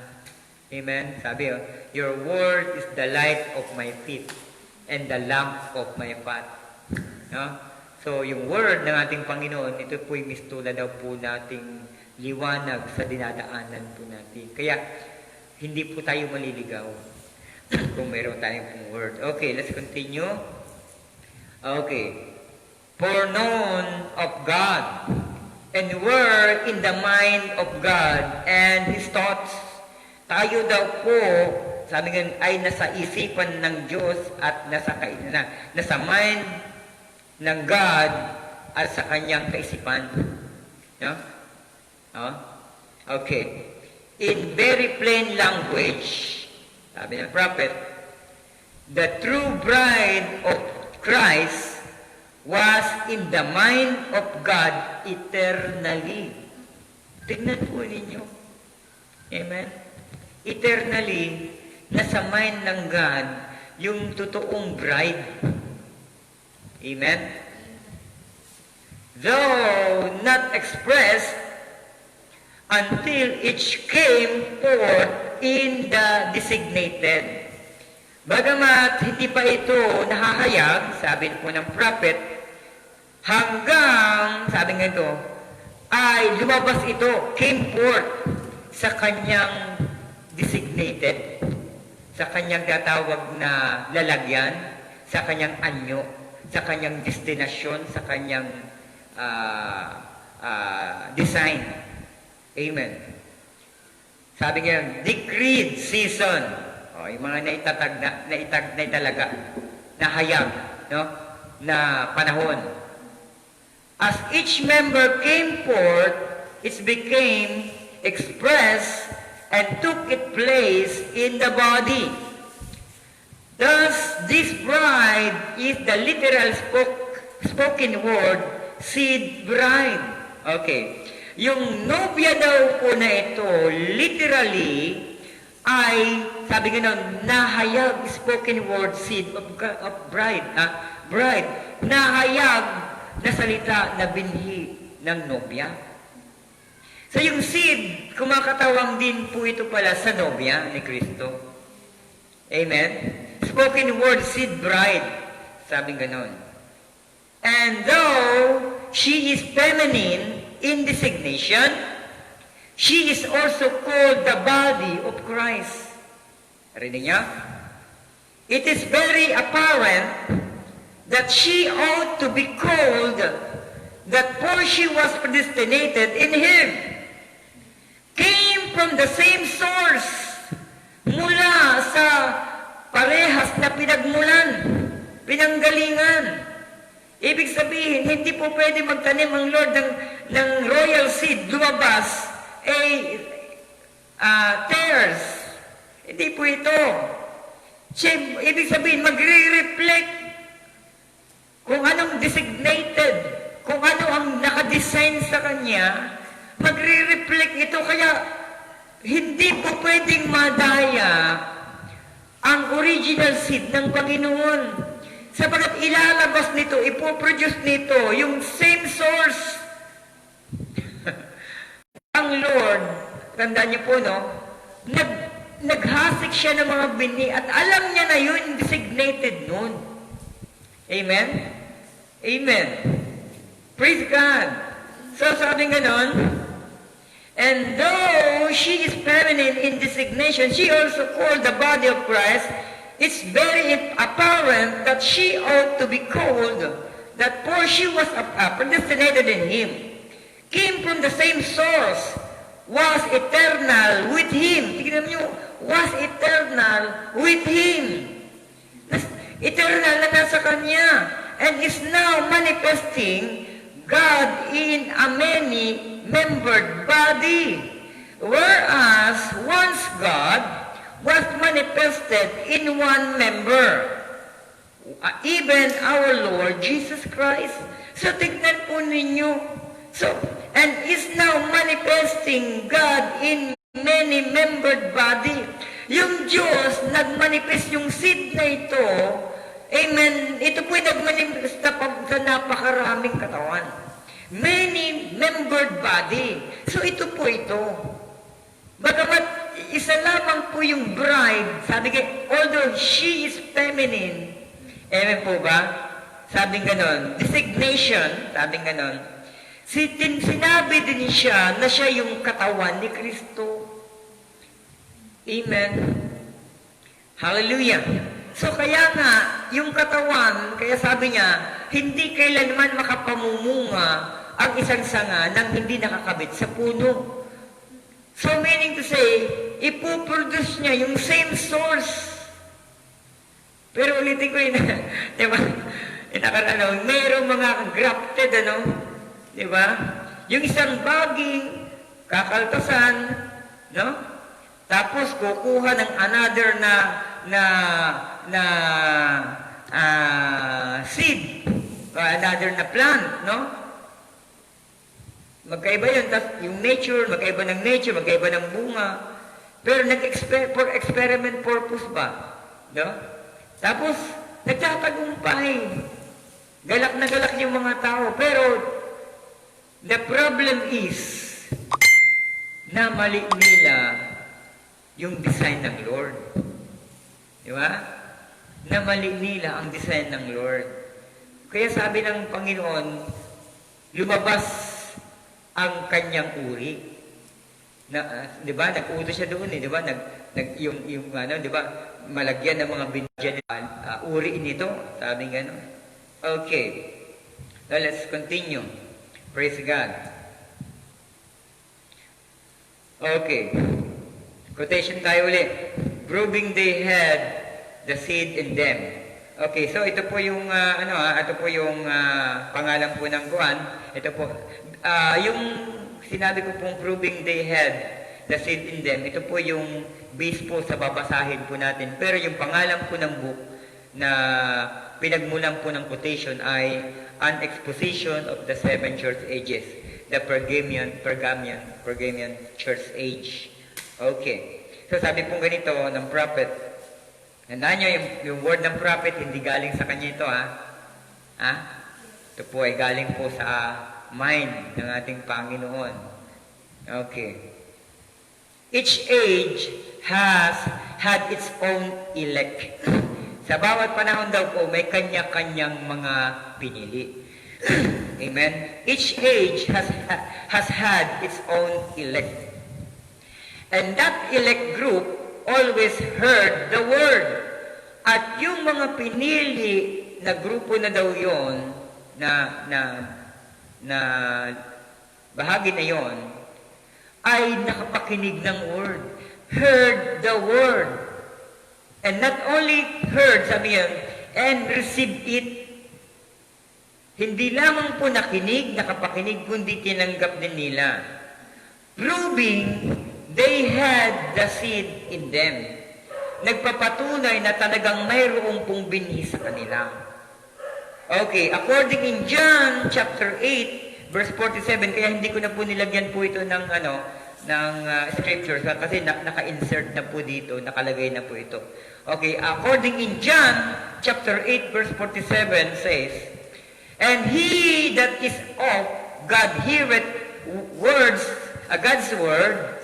Amen? Sabi, your word is the light of my feet and the lamp of my path. No? So, yung word ng ating Panginoon, ito po'y mistula daw po nating liwanag sa dinadaanan po natin. Kaya, hindi po tayo maliligaw kung mayroon tayong pong word. Okay, let's continue. Okay. Foreknown of God, and were in the mind of God and His thoughts. Tayo daw po, sabi nga, ay nasa isipan ng Diyos at nasa mind ng God at sa kanyang kaisipan. No? Okay. In very plain language, sabi ng prophet, the true bride of Christ was in the mind of God eternally. Tignan po ninyo. Amen? Eternally, nasa mind ng God yung totoong bride. Amen? Though not expressed until each came forth in the designated. Bagamat hindi pa ito nahahayag, sabi po ng prophet, hanggang, sabi nga ito, ay lumabas ito, came forth sa kanyang designated, sa kanyang tatawag na lalagyan, sa kanyang anyo, sa kanyang destinasyon, sa kanyang design. Amen. Sabi nga, decreed season. O, yung mga naitalaga, nahayag, no? Na panahon. As each member came forth, it became expressed and took its place in the body. Thus, this bride is the literal spoken word, seed bride. Okay. Yung nobya daw po na ito, literally, ay, sabi nga nun, nahayag, spoken word, seed of bride. Bride. Nahayag na salita na binhi ng nobya. So yung seed, kumakatawang din po ito pala sa nobya ni Kristo. Amen? Spoken word, seed bride. Sabi ganon. And though she is feminine in designation, she is also called the body of Christ. Rinig niya? It is very apparent that she ought to be called that for she was predestinated in Him, came from the same source, mula sa parehas na pinagmulan, pinanggalingan. Ibig sabihin, hindi po pwede magtanim ang Lord ng royal seed, lumabas, tares. Hindi po ito. Ibig sabihin, magre-reflect kung anong designated, kung ano ang nakadesign sa kanya, magre-reflect ito. Kaya, hindi po pwedeng madaya ang original seed ng Panginoon. Sapagat ilalabas nito, ipoproduce nito, yung same source. Ang Lord, tandaan niyo po, no? Naghasik siya ng mga bini at alam niya na yun, designated nun. Amen? Amen. Praise God. So sabi nga nun, and though she is feminine in designation, she also called the body of Christ. It's very apparent that she ought to be called that for she was predestinated in Him, came from the same source, was eternal with Him. Tignan niyo, was eternal with Him. Eternal na nasa Kanya, and is now manifesting God in a many-membered body. Whereas once God was manifested in one member, even our Lord Jesus Christ. So tignan po ninyo. So, and is now manifesting God in many-membered body. Yung Diyos, nagmanifest yung seed na ito, amen, ito po'y nagmanifest sa napakaraming katawan. Many-membered body. So ito po ito. Bagamat isa lamang po yung bride, sabi nga, although she is feminine, amen po ba? Sabi ganon, designation, sabi ganon, sinabi din siya na siya yung katawan ni Kristo. Amen. Hallelujah. So kaya nga, yung katawan, kaya sabi niya, hindi kailanman makapamumunga ang isang sanga nang hindi nakakabit sa puno. So meaning to say, ipoproduce niya yung same source. Pero ulitin ko yun, di ba? Mayroong mga grafted, di ba? Yung isang baging, kakaltasan, no? Tapos kukuha ng another na seed. another na plant, no? Magkaiba yun. Tapos yung nature, magkaiba ng bunga. Pero for experiment purpose ba? No? Tapos, nagtatagumpay. Galak na galak yung mga tao. Pero, the problem is, na mali nila yung design ng Lord. Di ba? Na mali nila ang design ng Lord. Kaya sabi ng Panginoon, lumabas ang kanyang uri. Na, 'di ba? Nag-utos siya doon eh, 'di ba? Yung ano, 'di ba? Malagyan ng mga binigyan uri nito, sabi gano'n. Okay. Now let's continue. Praise God. Okay. Quotation tayo ulit. Proving they had the seed in them. Okay, so ito po yung ito po yung pangalan po ng Kuan. Ito po yung sinabi ko pong proving they had the seed in them. Ito po yung base po sa babasahin po natin. Pero yung pangalan po ng book na pinagmulan po ng quotation ay An Exposition of the Seven Church Ages, the Pergamian Church Age. Okay. So sabi pong ganito ng prophet, tandaan nyo, yung word ng prophet, hindi galing sa kanya ito, ha? Ito po ay galing po sa mind ng ating Panginoon. Okay. Each age has had its own elect. Sa bawat panahon daw po, may kanya-kanyang mga pinili. Amen? Each age has had its own elect. And that elect group always heard the word. At yung mga pinili na grupo na daw yon, na bahagi na yon, ay nakapakinig ng word. Heard the word. And not only heard, sabi yan, and received it. Hindi lamang po nakinig, nakapakinig, kundi tinanggap din nila. Proving they had the seed in them. Nagpapatunay na talagang mayroong pong binhi sa kanila. Okay, according in John chapter 8, verse 47, kaya hindi ko na po nilagyan po ito ng scriptures kasi naka-insert na po dito, nakalagay na po ito. Okay, according in John chapter 8, verse 47 says, and he that is of God heareth words, God's word,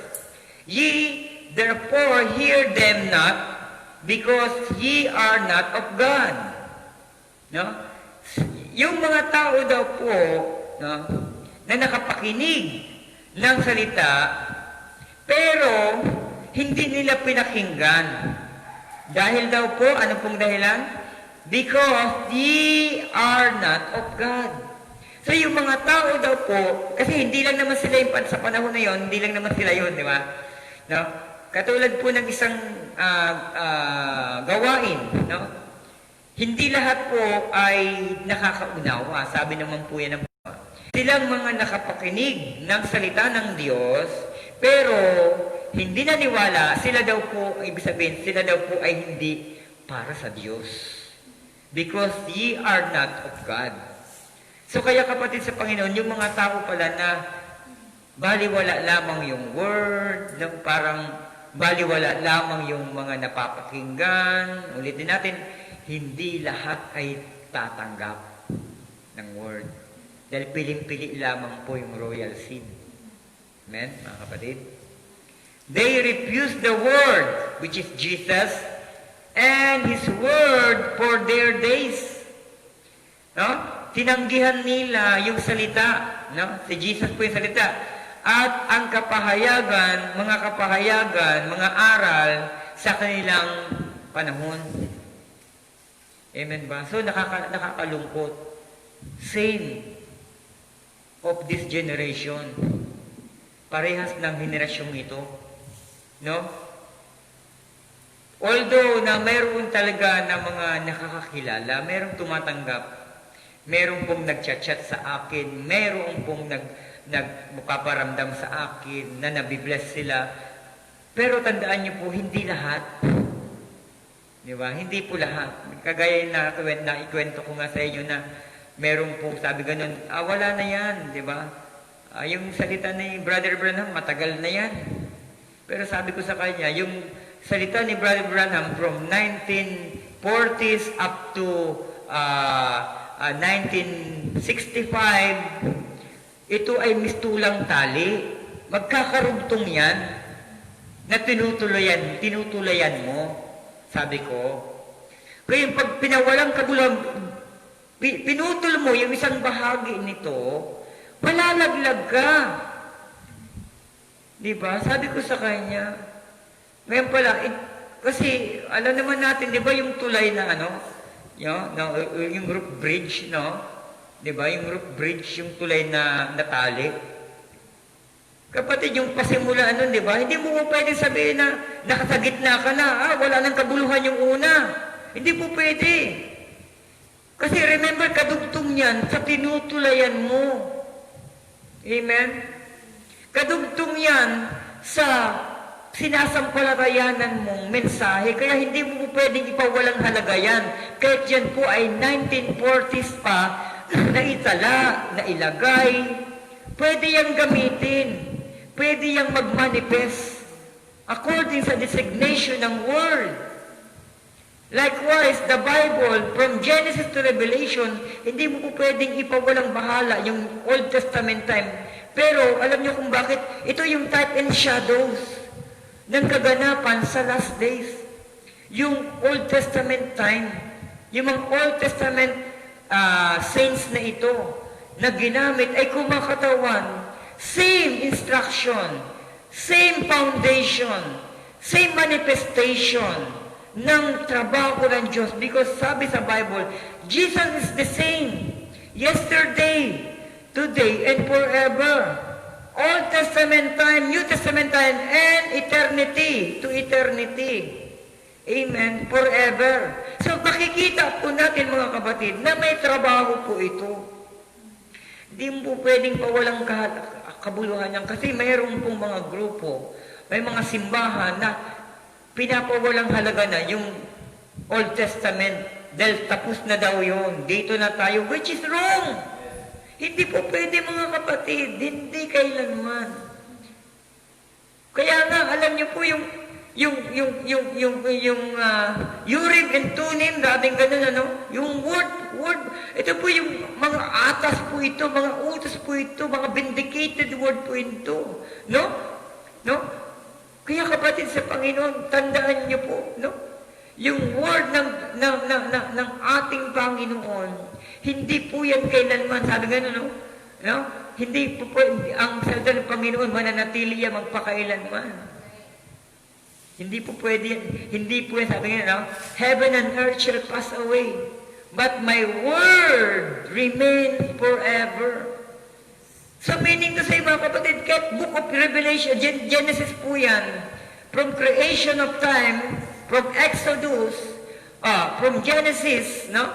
ye therefore hear them not, because ye are not of God. No? Yung mga tao daw po, no, na nakapakinig ng salita, pero hindi nila pinakinggan. Dahil daw po, ano pong dahilan? Because ye are not of God. So yung mga tao daw po, kasi hindi lang naman sila yung sa panahon na yon, hindi lang naman sila yun, di ba? No? Katulad po ng isang gawain, no? Hindi lahat po ay nakakaunawa, sabi naman po yan ng silang mga nakapakinig ng salita ng Diyos, pero hindi naniwala, sila daw po, ibig sabihin, sila daw po ay hindi para sa Diyos. Because ye are not of God. So kaya kapatid sa Panginoon, yung mga tao pala na baliwala lamang yung word, parang baliwala lamang yung mga napapakinggan. Ulitin natin, hindi lahat ay tatanggap ng word. Dahil piling-pili lamang po yung royal seed. Amen, mga kapatid? They refuse the word, which is Jesus, and His word for their days. No? Tinanggihan nila yung salita. No? Si Jesus po yung salita. At ang kapahayagan, mga aral sa kanilang panahon. Amen ba? So, nakakalungkot. Same of this generation. Parehas ng henerasyong ito. No? Although na mayroon talaga na mga nakakakilala, mayroong tumatanggap, mayroong pong nagchat-chat sa akin, mayroong pong nagmukaparamdam sa akin, na nabibless sila. Pero tandaan niyo po, hindi lahat. Di ba? Hindi po lahat. Kagaya na ikwento ko nga sa inyo na meron po sabi ganun, wala na yan, di ba? Yung salita ni Brother Branham, matagal na yan. Pero sabi ko sa kanya, yung salita ni Brother Branham from 1940s up to 1965, ito ay mistulang tali. Magkakarugtong yan na tinutulayan mo, sabi ko. Kaya pag pinawalang kabuluhan, pinutol mo yung isang bahagi nito, malalaglag ka. Diba? Sabi ko sa kanya, ngayon pala, kasi alam naman natin, di ba yung tulay na yung roof bridge, no? Di ba? Yung roof bridge, yung tulay na tali. Kapatid, yung pasimula nun, di ba? Hindi mo pwede sabihin na nakasagitna ka na, wala nang kabuluhan yung una. Hindi po pwede. Kasi remember, kadugtong yan sa tinutulayan mo. Amen? Kadugtong yan sa sinasampalatayanan mong mensahe, kaya hindi mo pwedeng ipawalang halaga yan. Kahit yan po ay 1940s pa, na itala, na ilagay, pwede yang gamitin. Pwede yang mag-manifest according sa designation ng Word. Likewise, the Bible, from Genesis to Revelation, hindi mo po pwedeng ipawalang bahala yung Old Testament time. Pero, alam niyo kung bakit? Ito yung type and shadows ng kaganapan sa last days. Yung Old Testament time, yung mga Old Testament saints na ito, na ginamit ay kumakatawan, same instruction, same foundation, same manifestation ng trabaho ng Diyos. Because sabi sa Bible, Jesus is the same, yesterday, today, and forever. Old Testament time, New Testament time, and eternity to eternity. Amen. Forever. So, makikita po natin mga kapatid na may trabaho po ito. Hindi mo pwedeng pawalang kabuluhan yan kasi mayroon pong mga grupo, may mga simbahan na pinapawalang halaga na yung Old Testament dahil tapos na daw yun. Dito na tayo, which is wrong. Hindi po pwede mga kapatid, hindi kailanman. Kaya nga, alam niyo po yung Urim and Tumim, dating ganun, yung word, ito po yung mga atas po ito, mga utos po ito, mga vindicated word po ito, no? Kaya kapatid sa Panginoon, tandaan niyo po, no? Yung word ng ating Panginoon, hindi po yan kailanman, sabi ganun, no? Hindi po ang salita ng Panginoon mananatili yan magpakailanman. Hindi po pwede yan. Hindi po yan, sabi nga, heaven and earth shall pass away, but my word remain forever. So meaning to say, mga kapatid, kahit book of Revelation, Genesis po yan, from creation of time, from Exodus, from Genesis, no?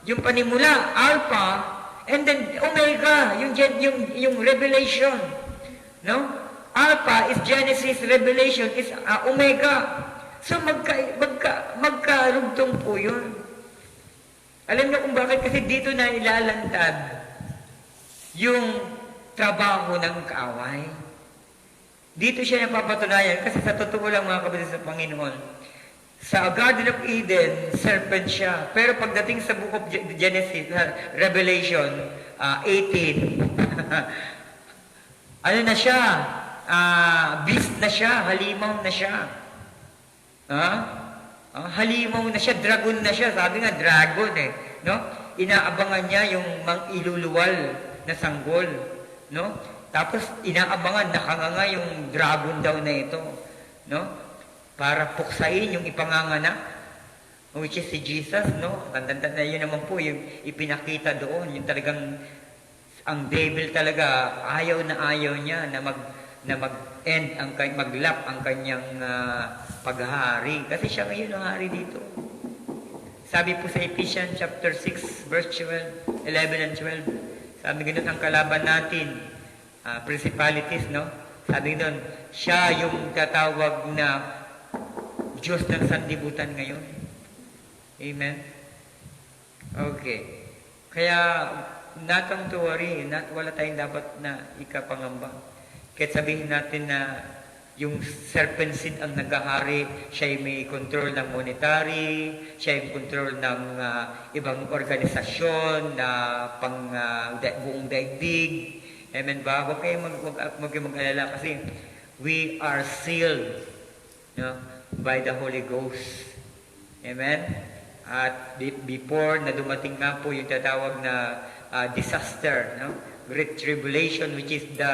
Yung panimula, Alpha, and then Omega, yung Revelation, no? Alpha is Genesis, Revelation is Omega. So magkarugtong po yun. Alam niyo kung bakit? Kasi dito na ilalantad yung trabaho ng kaaway. Dito siya napapatunayan kasi sa totoo lang mga kapatid sa Panginoon, sa Garden of Eden, serpent siya. Pero pagdating sa Book of Genesis, Revelation 18, ano na siya? Beast na siya, halimaw na siya. Halimaw na siya, dragon na siya. Sabi nga, dragon no? Inaabangan niya yung iluluwal na sanggol, no? Tapos inaabangan, nakanganga yung dragon daw na ito, no? Para puksain yung ipanganganak, which is si Jesus, no? Tanda na yun naman po, yung ipinakita doon, yung talagang, ang devil talaga, ayaw niya na mag-end, maglap ang kanyang paghahari. Kasi siya ngayon ang hari dito. Sabi po sa Ephesians chapter 6, verse 11 and 12, sabi ganoon ang kalaban natin, principalities, no? Sabi doon, siya yung tatawag na Diyos ng sanlibutan ngayon. Amen? Okay. Kaya, nothing to worry. Wala tayong dapat na ikapangamba. Kahit sabihin natin na yung serpent seed ang naghahari, siya ay may control ng monetary, siya ay control ng ibang organisasyon na buong daigdig. Amen ba? Huwag kayong mag-alala kasi we are sealed, no, by the Holy Ghost. Amen? At before na dumating nga po yung tatawag na disaster, no? Great tribulation, which is the,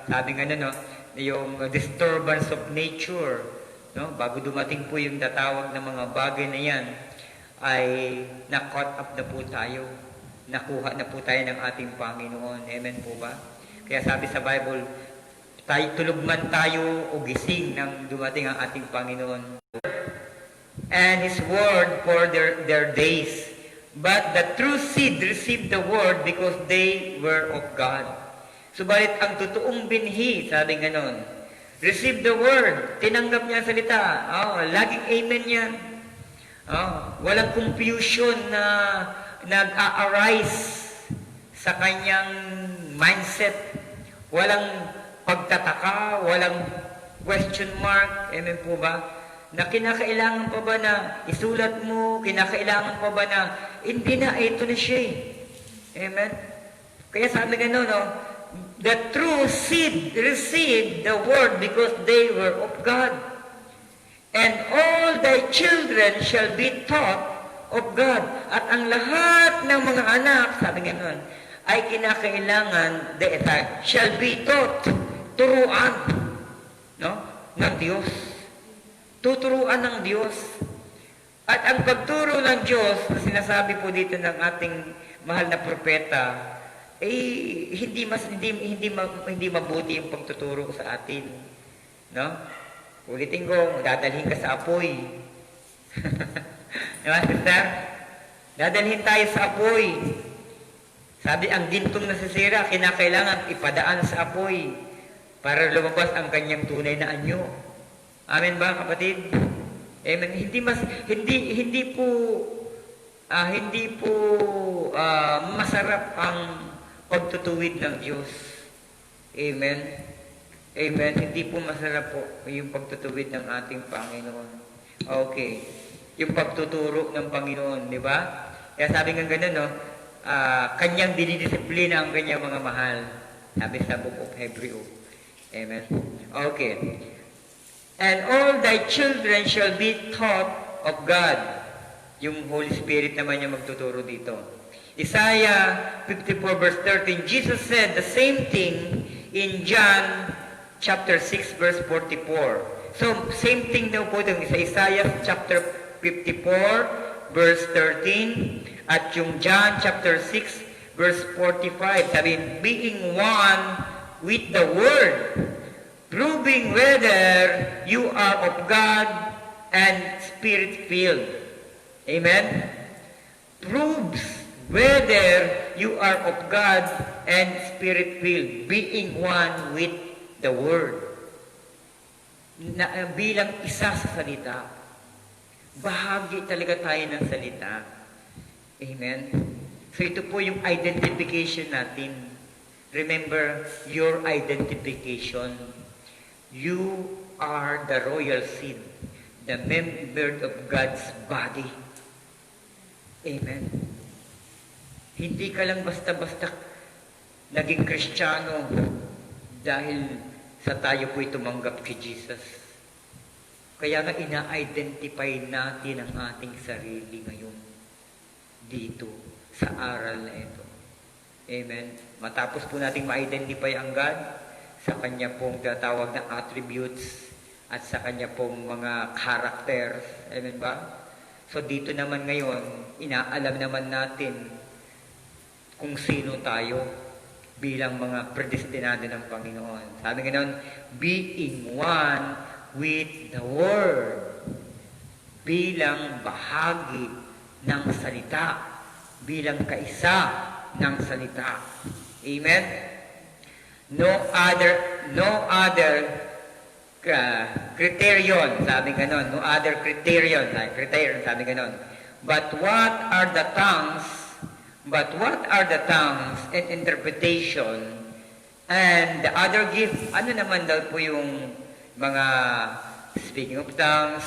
sabi nga no, yung disturbance of nature, no? Bago dumating po yung tatawag ng mga bagay na yan, ay na-caught up na po tayo. Nakuha na po tayo ng ating Panginoon. Amen po ba? Kaya sabi sa Bible, tulog man tayo o gising nang dumating ang ating Panginoon. And His word for their days. But the true seed received the word because they were of God. Subalit ang totoong binhi, sabi ganon, receive the word, tinanggap niya ang salita. Laging amen yan. Walang confusion na nag-a-arise sa kanyang mindset. Walang pagtataka, walang question mark. Amen po ba? Na kinakailangan pa ba na isulat mo, kinakailangan pa ba na hindi na, ito na siya. Amen? Kaya sabi gano'n, no? The true seed received the word because they were of God. And all thy children shall be taught of God. At ang lahat ng mga anak, sabi gano'n, ay kinakailangan, shall be taught, turuan, no? Ng Diyos. Tuturuan ng Diyos. At ang pagturo ng Diyos, na sinasabi po dito ng ating mahal na propeta, hindi mabuti yung pagtuturo sa atin. No? Ulitin ko, dadalhin ka sa apoy. Diba, sister? Dadalhin tayo sa apoy. Sabi, ang gintong nasisira, kinakailangan ipadaan sa apoy para lumabas ang kanyang tunay na anyo. Amen ba, kapatid? Amen. Hindi po masarap ang pagtutuwid ng Diyos. Amen. Amen. Hindi po masarap po yung pagtutuwid ng ating Panginoon. Okay. Yung pagtuturo ng Panginoon, di ba? Kaya sabi nga ganun, no? Kanyang dinidisiplina ang kanyang mga mahal. Sabi sa Book of Hebrew. Amen. Okay. And all thy children shall be taught of God. Yung Holy Spirit naman yung magtuturo dito. Isaiah 54 verse 13, Jesus said the same thing in John chapter 6 verse 44. So, same thing daw po itong sa Isaiah chapter 54 verse 13 at yung John chapter 6 verse 45. Sabi, being one with the Word, proving whether you are of God and Spirit-filled. Amen? Proves whether you are of God and Spirit-filled, being one with the Word. Bilang isa sa salita. Bahagi talaga tayo ng salita. Amen? So ito po yung identification natin. Remember your identification. You are the royal seed, the member of God's body. Amen. Hindi ka lang basta-basta naging Kristiyano dahil sa tayo po'y tumanggap kay Jesus. Kaya nga ina-identify natin ang ating sarili ngayon dito sa aral na ito. Amen. Matapos po nating ma-identify ang God sa Kanya pong tatawag na attributes at sa Kanya pong mga characters. Amen ba? So dito naman ngayon, inaalam naman natin kung sino tayo bilang mga predestinado ng Panginoon. Sabi nga nun, being one with the Word. Bilang bahagi ng salita. Bilang kaisa ng salita. Amen? No other criterion, sabi ganon. No other criterion, sabi ganon. But what are the tongues But what are the tongues and interpretation and the other gift? Ano naman daw po yung mga speaking of tongues,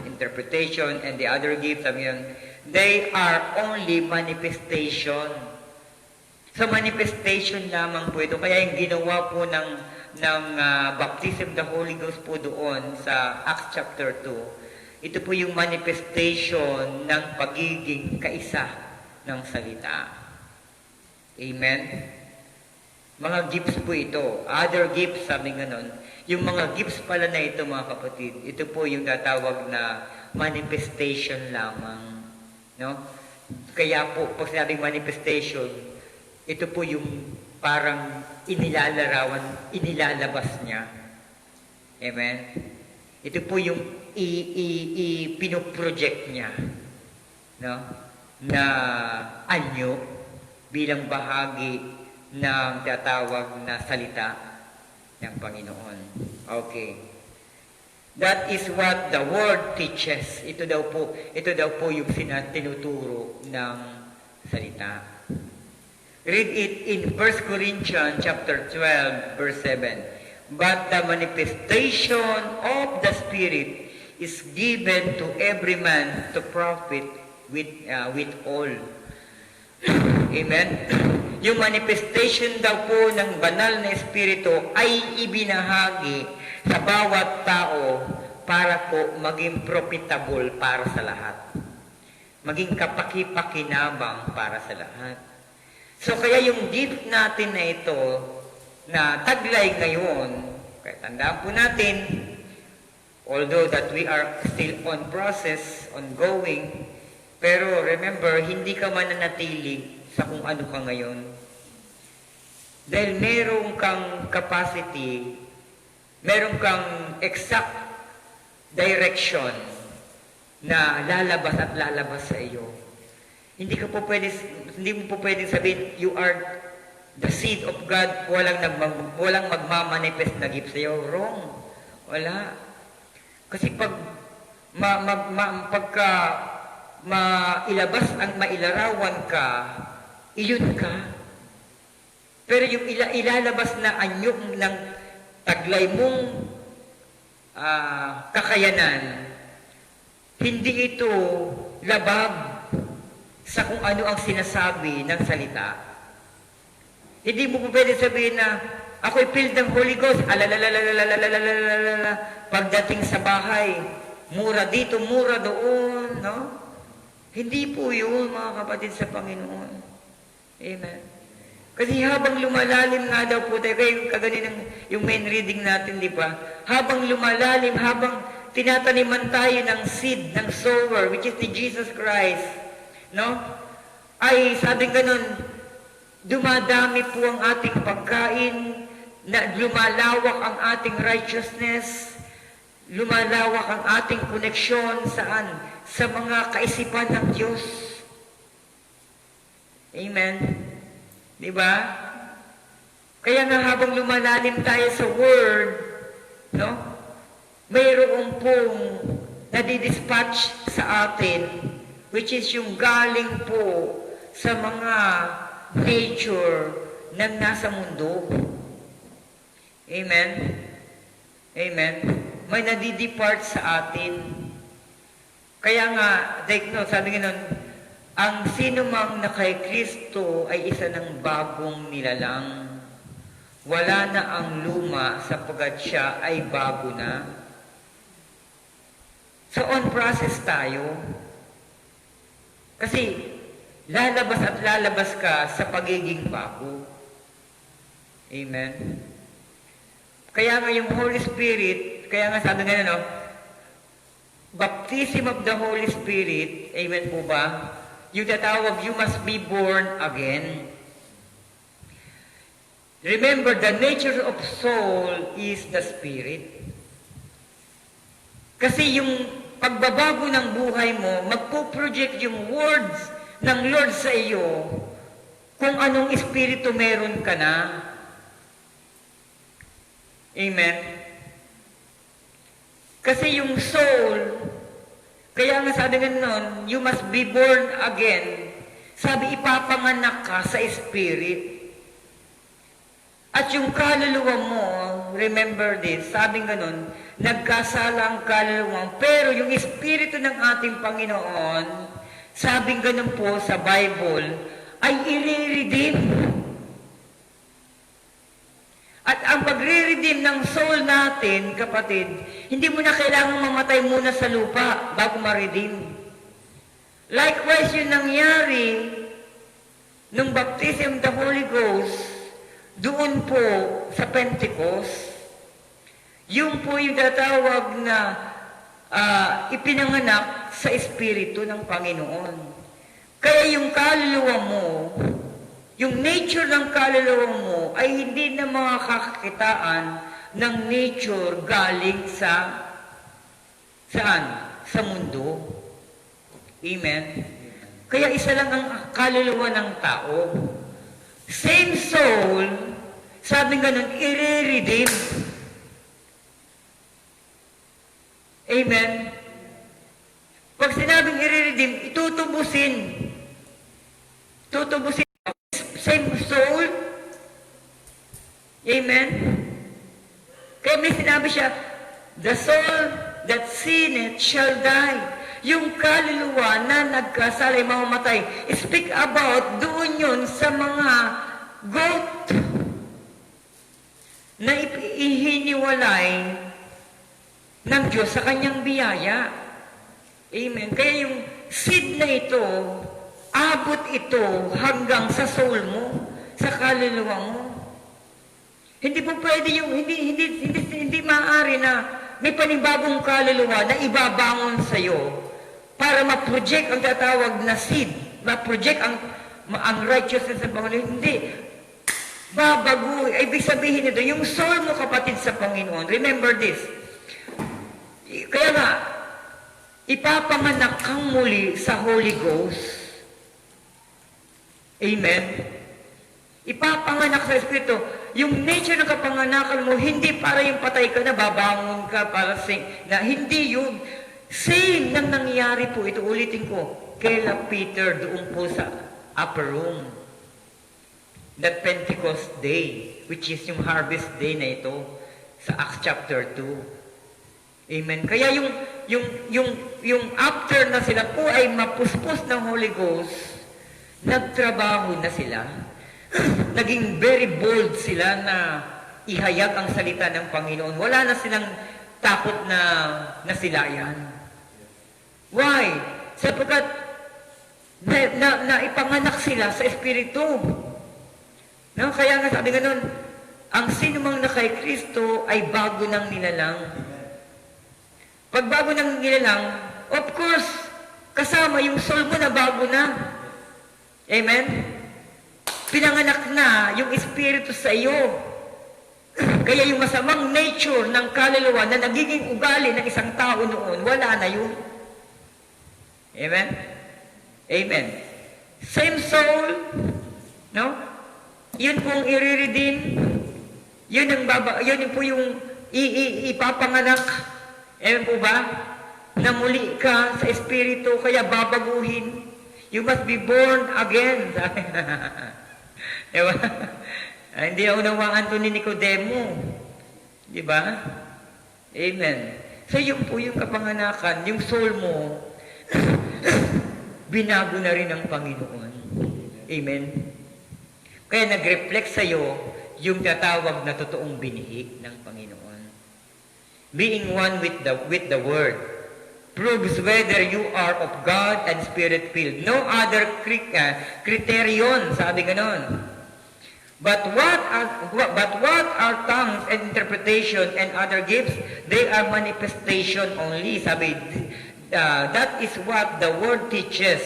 interpretation, and the other gift? Sabi yun, they are only manifestation. So manifestation lamang po ito. Kaya yung ginawa po ng baptism of the Holy Ghost po doon sa Acts chapter 2, ito po yung manifestation ng pagiging kaisa ng salita. Amen? Mga gifts po ito. Other gifts, sabi nga nun. Yung mga gifts pala na ito, mga kapatid, ito po yung tatawag na manifestation lamang. No? Kaya po, pag sinabing manifestation, ito po yung parang inilalabas niya. Amen? Ito po yung pinoproject niya. No? Na anyo bilang bahagi ng tatawag na salita ng Panginoon. Okay. That is what the Word teaches. Ito daw po yung tinuturo ng salita. Read it in 1 Corinthians chapter 12, verse 7. But the manifestation of the Spirit is given to every man to profit with all. Amen? Yung manifestation daw po ng banal na Espiritu ay ibinahagi sa bawat tao para po maging profitable para sa lahat. Maging kapaki-pakinabang para sa lahat. So kaya yung gift natin na ito, na taglay ngayon, kaya tandaan po natin, although that we are still on process, ongoing, pero remember, hindi ka mananatili sa kung ano ka ngayon. Dahil meron kang capacity, meron kang exact direction na lalabas at lalabas sa iyo. Hindi mo po pwede sabihin, you are the seed of God, walang magmamanifest na gift sa'yo. Wrong. Wala. Kasi pagka mailabas ang mailarawan ka, iyon ka. Pero yung ilalabas na anyong ng taglay mong kakayanan, hindi ito labag sa kung ano ang sinasabi ng salita. Hindi mo po pwede sabihin na, ako'y filled ng Holy Ghost, pagdating sa bahay, mura dito, mura doon, no? Hindi po yun, mga kapatid sa Panginoon. Amen. Kasi habang lumalalim nga daw po tayo, kaya kaganin yung main reading natin, di ba? Habang lumalalim, habang tinataniman tayo ng seed, ng sower, which is the Jesus Christ, no? Ay, sabi ganun, dumadami po ang ating pagkain, na lumalawak ang ating righteousness, lumalawak ang ating koneksyon saan? Sa mga kaisipan ng Diyos. Amen? Di ba? Kaya nga habang lumalalim tayo sa Word, no? Mayroon pong nadidispatch sa atin, which is yung galing po sa mga nature ng nasa mundo. Amen? Amen? May nadidepart sa atin. Kaya nga, sabi nga nun, ang sino mang na kay Kristo ay isa ng bagong nilalang. Wala na ang luma sapagkat siya ay bago na. So on process tayo. Kasi lalabas at lalabas ka sa pagiging bago. Amen? Kaya nga yung Holy Spirit, kaya nga sabi nga no, baptism of the Holy Spirit, amen po ba? Yung tatawag, you must be born again. Remember, the nature of soul is the Spirit. Kasi yung pagbabago ng buhay mo, magpo-project yung words ng Lord sa iyo kung anong espiritu meron ka na. Amen? Kasi yung soul, kaya nga sabi nga nun, you must be born again. Sabi, ipapanganak ka sa Spirit. At yung kaluluwa mo, remember this, sabi ganun, nagkasala ang kaluluwa, pero yung Espiritu ng ating Panginoon, sabi ganun po sa Bible, ay i-redeem. At ang pagre-redeem ng soul natin, kapatid, hindi mo na kailangang mamatay muna sa lupa bago ma-redeem. Likewise, yung nangyari nung baptism of the Holy Ghost, doon po sa Pentecost, yung po yung tatawag na ipinanganak sa Espiritu ng Panginoon. Kaya yung kaluluwa mo, yung nature ng kaluluwa mo ay hindi na makakakitaan ng nature galing sa saan? Sa mundo. Amen? Kaya isa lang ang kaluluwa ng tao. Same soul, sabi ganun, i-redeem. Amen? Pag sinabing i-redeem, itutubusin. Tutubusin. Same soul. Amen? Kaya may sinabi siya, the soul that sinneth shall die. Yung kaluluwa na nagkasala, mamamatay. Speak about doon yun sa mga goat na ihiniwalay ng Diyos sa kanyang biyaya. Amen. Kaya yung seed na ito, abot ito hanggang sa soul mo, sa kaluluwa mo. Hindi po pwede yung, hindi maaari na may panibagong kaluluwa na ibabangon sa'yo para ma-project ang tatawag na seed, ma-project ang righteousness ng Panginoon. Hindi. Babago. Ibig sabihin nito, yung soul mo, kapatid, sa Panginoon. Remember this. Kaya nga, ipapanganak kang muli sa Holy Ghost. Amen? Ipapanganak sa Espiritu. Yung nature ng kapanganakan mo, hindi para yung patay ka na, babangon ka para na hindi yun. Same nang nangyari po, ito ulitin ko, kaila Peter doon po sa upper room. That Pentecost day, which is yung harvest day na ito, sa Acts chapter 2. Amen. Kaya yung after na sila po ay mapuspos ng Holy Ghost, nagtrabaho na sila. Naging very bold sila na ihayag ang salita ng Panginoon. Wala na silang takot na sila yan. Why? Sapagkat na ipanganak sila sa Espiritu. No? Kaya nga sabi ganun, ang sinumang na kay Kristo ay bago ng nilalang. Pag bago ng nilalang, of course, kasama yung soul mo na bago na. Amen? Pinanganak na yung Espiritu sa iyo. Kaya yung masamang nature ng kaluluwa na nagiging ugali ng isang tao noon, wala na yun. Amen? Amen. Same soul, no? Yun pong i-redeem, yun po yung ipapanganak. Amen po ba? Na muli ka sa Espiritu, kaya babaguhin. You must be born again. Diba? Hindi ako nawaan to ni Nicodemo. Diba? Amen. So yun po yung kapanganakan, yung soul mo, binago na rin ng Panginoon. Amen. Kaya nag-reflect sa'yo yung tatawag na totoong binihig ng Panginoon. Being one with the Word proves whether you are of God and Spirit-filled. No other criterion, sabi ganon. But what are tongues and interpretation and other gifts? They are manifestation only. Sabi, that is what the Word teaches.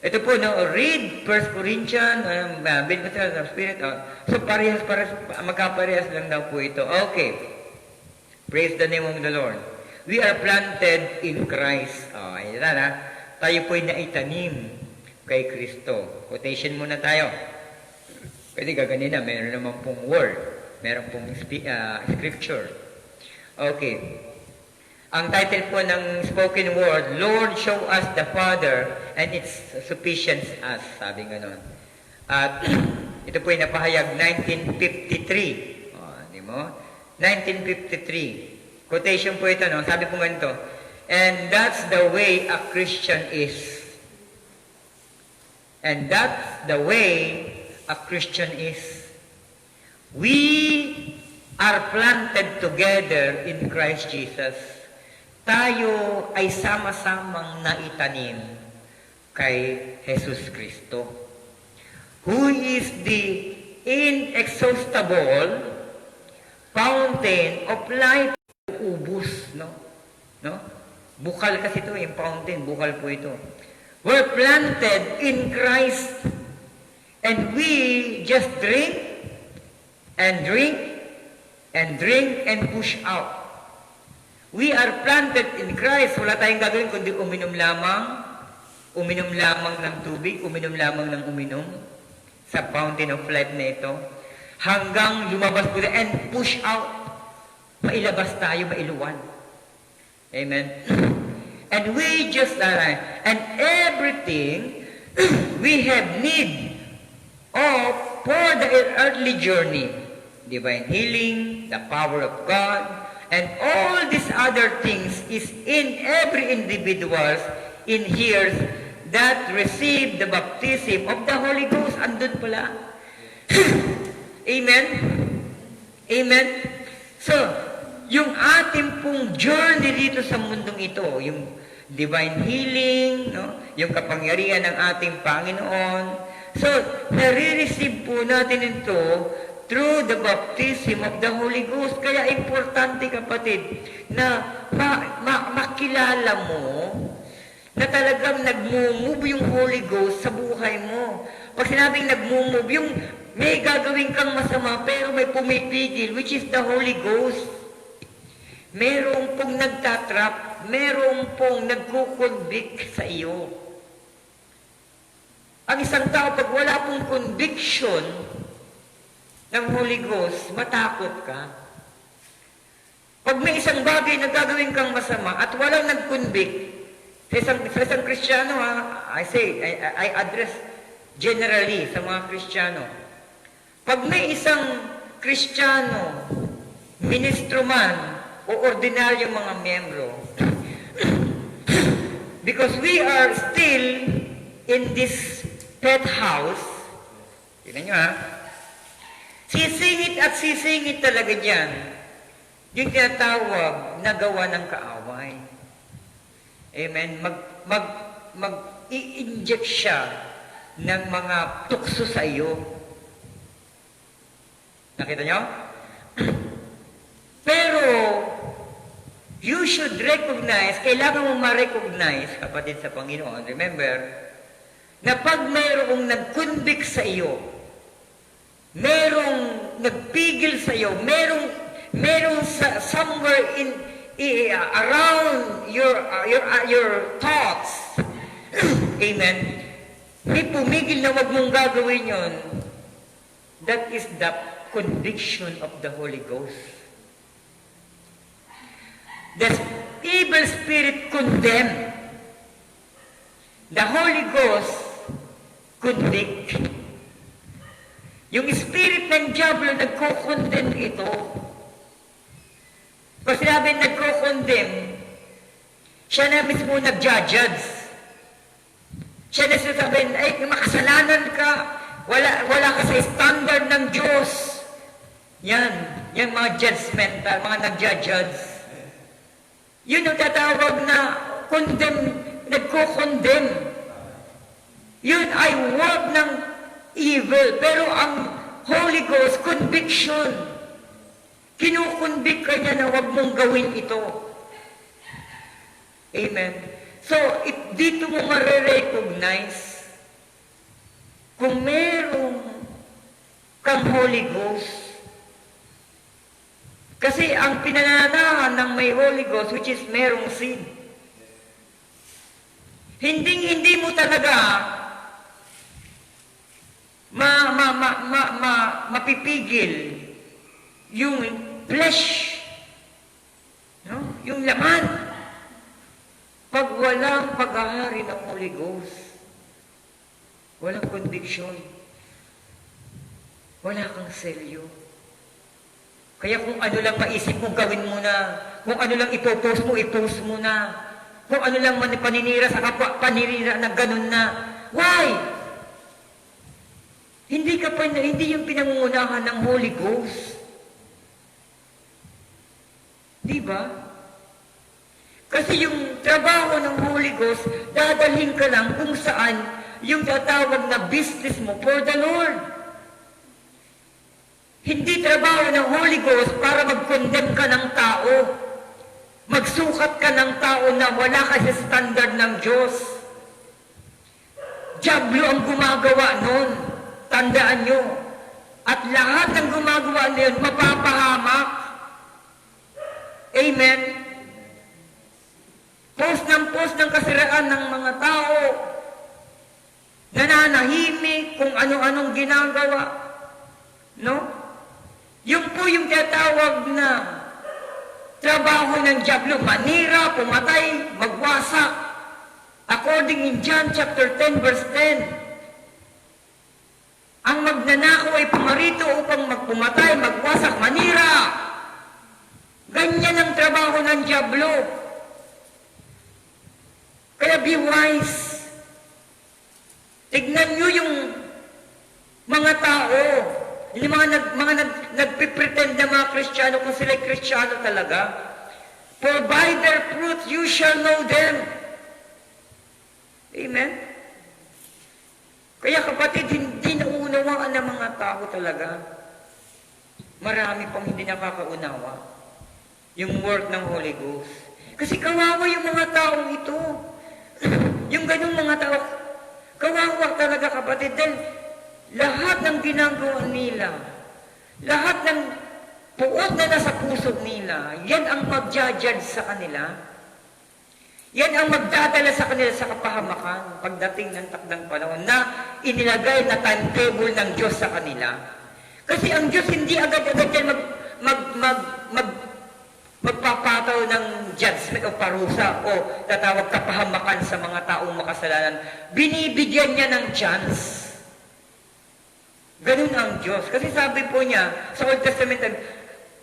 Ito po, no, read 1 Corinthians, Benefit of Spirit. So, magkaparehas lang daw po ito. Okay. Praise the name of the Lord. We are planted in Christ. Ayan na. Tayo po'y naitanim kay Kristo. Quotation muna tayo. Pwede gaganina, meron naman pong word. Meron pong scripture. Okay. Ang title po ng spoken word, Lord, show us the Father, and it's sufficient us, sabi ganon. At ito po ay napahayag 1953. Di mo? 1953. Quotation po ito, no? Sabi po ganito, and that's the way a Christian is. And that's the way a Christian is. We are planted together in Christ Jesus. Tayo ay sama-samang naitanim kay Jesus Kristo, who is the inexhaustible fountain of life. Ubus, no? Bukal kasi ito, yung fountain, bukal po ito. We're planted in Christ, and we just drink and drink and drink and push out. We are planted in Christ. Wala tayong gagawin kundi uminom lamang ng tubig, uminom lamang ng uminom sa fountain of life na ito, hanggang lumabas po and push out. Mailabas tayo, mailuwan. Amen? And we just arrive. And everything we have need of for the earthly journey. Divine healing, the power of God, and all these other things is in every individual in here that receive the baptism of the Holy Ghost. Andun pala. Amen? Amen? So, yung ating pong journey dito sa mundong ito, yung divine healing, no? Yung kapangyarihan ng ating Panginoon. So, nare-receive po natin ito through the baptism of the Holy Ghost. Kaya importante, kapatid, na makilala mo na talagang nag-move yung Holy Ghost sa buhay mo. Pag sinabing nag-move, yung may gagawin kang masama pero may pumipigil, which is the Holy Ghost. Merong pong nagtatrap, merong pong nagkukonvict sa iyo. Ang isang tao, pag wala pong conviction ng Holy Ghost, matakot ka. Pag may isang bagay na gagawin kang masama at walang nag-convict, sa isang Kristiyano, I address generally sa mga Kristiyano. Pag may isang Kristiyano, ministro man, o ordinaryong mga miyembro, because we are still in this pet house, tignan nyo ha, sisingit at sisingit talaga dyan yung tinatawag na gawa ng kaaway. Amen? Mag-i-inject siya ng mga tukso sa iyo. Nakita nyo? Pero, you should recognize, kailangan mo ma-recognize, kapatid sa Panginoon, remember, na pag mayroong nag-convict sa iyo, merong nagpigil sa iyo, merong somewhere around your thoughts, amen, may pumigil na wag mong gagawin yon, that is the conviction of the Holy Ghost. The evil spirit condemn. The Holy Ghost convict. Yung spirit ng Diablo nagko-condemn ito. Kasi sinabi nagko-condemn, siya na mismo nag-judge. Siya na sinasabi, ay makasalanan ka, wala ka sa standard ng Diyos. Yan mga judgmental, mga nag-judge. Yun ang tatawag na condemn, nagko-condemn. Yun ay work ng evil. Pero ang Holy Ghost, conviction. Kinukonvict ka niya na huwag mong gawin ito. Amen. So, dito mo marirecognize kung merong kang Holy Ghost. Kasi ang pinananahan ng may Holy Ghost, which is merong seed, hindi mo talaga mapipigil yung flesh, no? yung laman. Pag walang paghahari ng Holy Ghost, walang conviction, wala kang selyo. Kaya kung ano lang maisip mo, gawin mo na. Kung ano lang ipopost mo na. Kung ano lang paninira sa kapwa, paninira na ganun na. Why? Hindi yung pinangungunahan ng Holy Ghost. Di ba? Kasi yung trabaho ng Holy Ghost, dadalhin ka lang kung saan yung tatawag na business mo for the Lord. Hindi trabaho ng Holy Ghost para mag-condemn ka ng tao. Magsukat ka ng tao na wala ka sa standard ng Diyos. Diablo ang gumagawa nun. Tandaan nyo. At lahat ng gumagawa na yun, mapapahamak. Amen? Post ng kasiraan ng mga tao. Nananahimik kung ano-anong ginagawa. No? Yung po yung tatawag na trabaho ng Diablo, manira, pumatay, magwasak. According in John chapter 10 verse 10, ang magnanakaw ay pumarito upang magpumatay, magwasak, manira. Ganyan ang trabaho ng Diablo. Kaya be wise. Tignan nyo yung mga tao, yung mga nagpipretend na mga Kristiyano kung sila'y Kristiyano talaga. For by their fruit you shall know them. Amen? Kaya kapatid, hindi naunawaan ng mga tao talaga. Marami pang hindi nakakaunawa yung work ng Holy Ghost. Kasi kawawa yung mga taong ito. Yung ganung mga tao, kawawa talaga kapatid. Dahil lahat ng ginagawa nila, lahat ng puot na nasa puso nila, yan ang mag-judge sa kanila. Yan ang magdadala sa kanila sa kapahamakan pagdating ng takdang panahon na inilagay na timetable ng Diyos sa kanila. Kasi ang Diyos hindi agad-agad yan magpapataw ng judgment o parusa o tatawag kapahamakan sa mga taong makasalanan. Binibigyan niya ng chance. Ganun ang Diyos. Kasi sabi po niya sa Old Testament,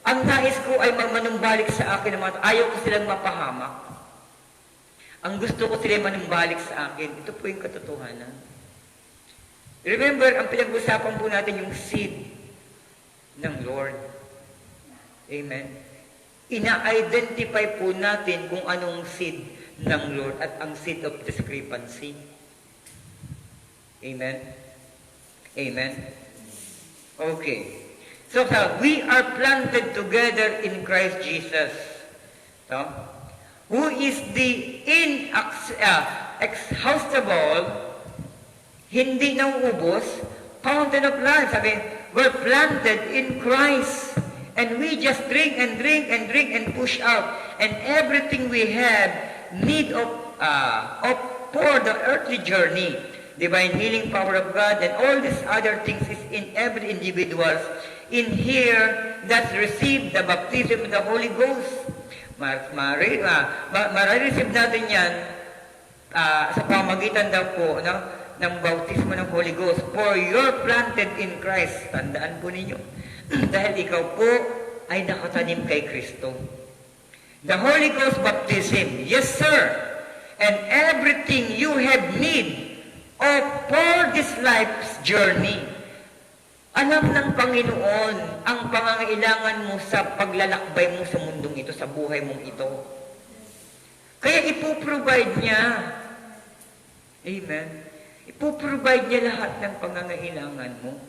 ang nais ko ay manumbalik sa akin ng mga ayaw ko silang mapahamak. Ang gusto ko sila manumbalik sa akin. Ito po yung katotohanan. Remember, ang pinag-usapan po natin yung seed ng Lord. Amen. Ina-identify po natin kung anong seed ng Lord at ang seed of discrepancy. Amen. Amen. Okay. So, we are planted together in Christ Jesus. So, who is the inexhaustible, hindi nauubos, fountain of life. Sabi, we're planted in Christ. And we just drink and drink and drink and push out. And everything we have need of for the earthly journey. Divine healing power of God and all these other things is in every individual in here that received the baptism of the Holy Ghost. Marireceive natin yan sa pamagitan daw po ng bautismo ng Holy Ghost. For you're planted in Christ. Tandaan po ninyo. Dahil ikaw po ay nakatanim kay Kristo. The Holy Ghost baptism, yes sir, and everything you have need of for this life's journey. Alam ng Panginoon ang pangangailangan mo sa paglalakbay mo sa mundong ito, sa buhay mong ito. Kaya ipoprovide niya. Amen. Ipoprovide niya lahat ng pangangailangan mo.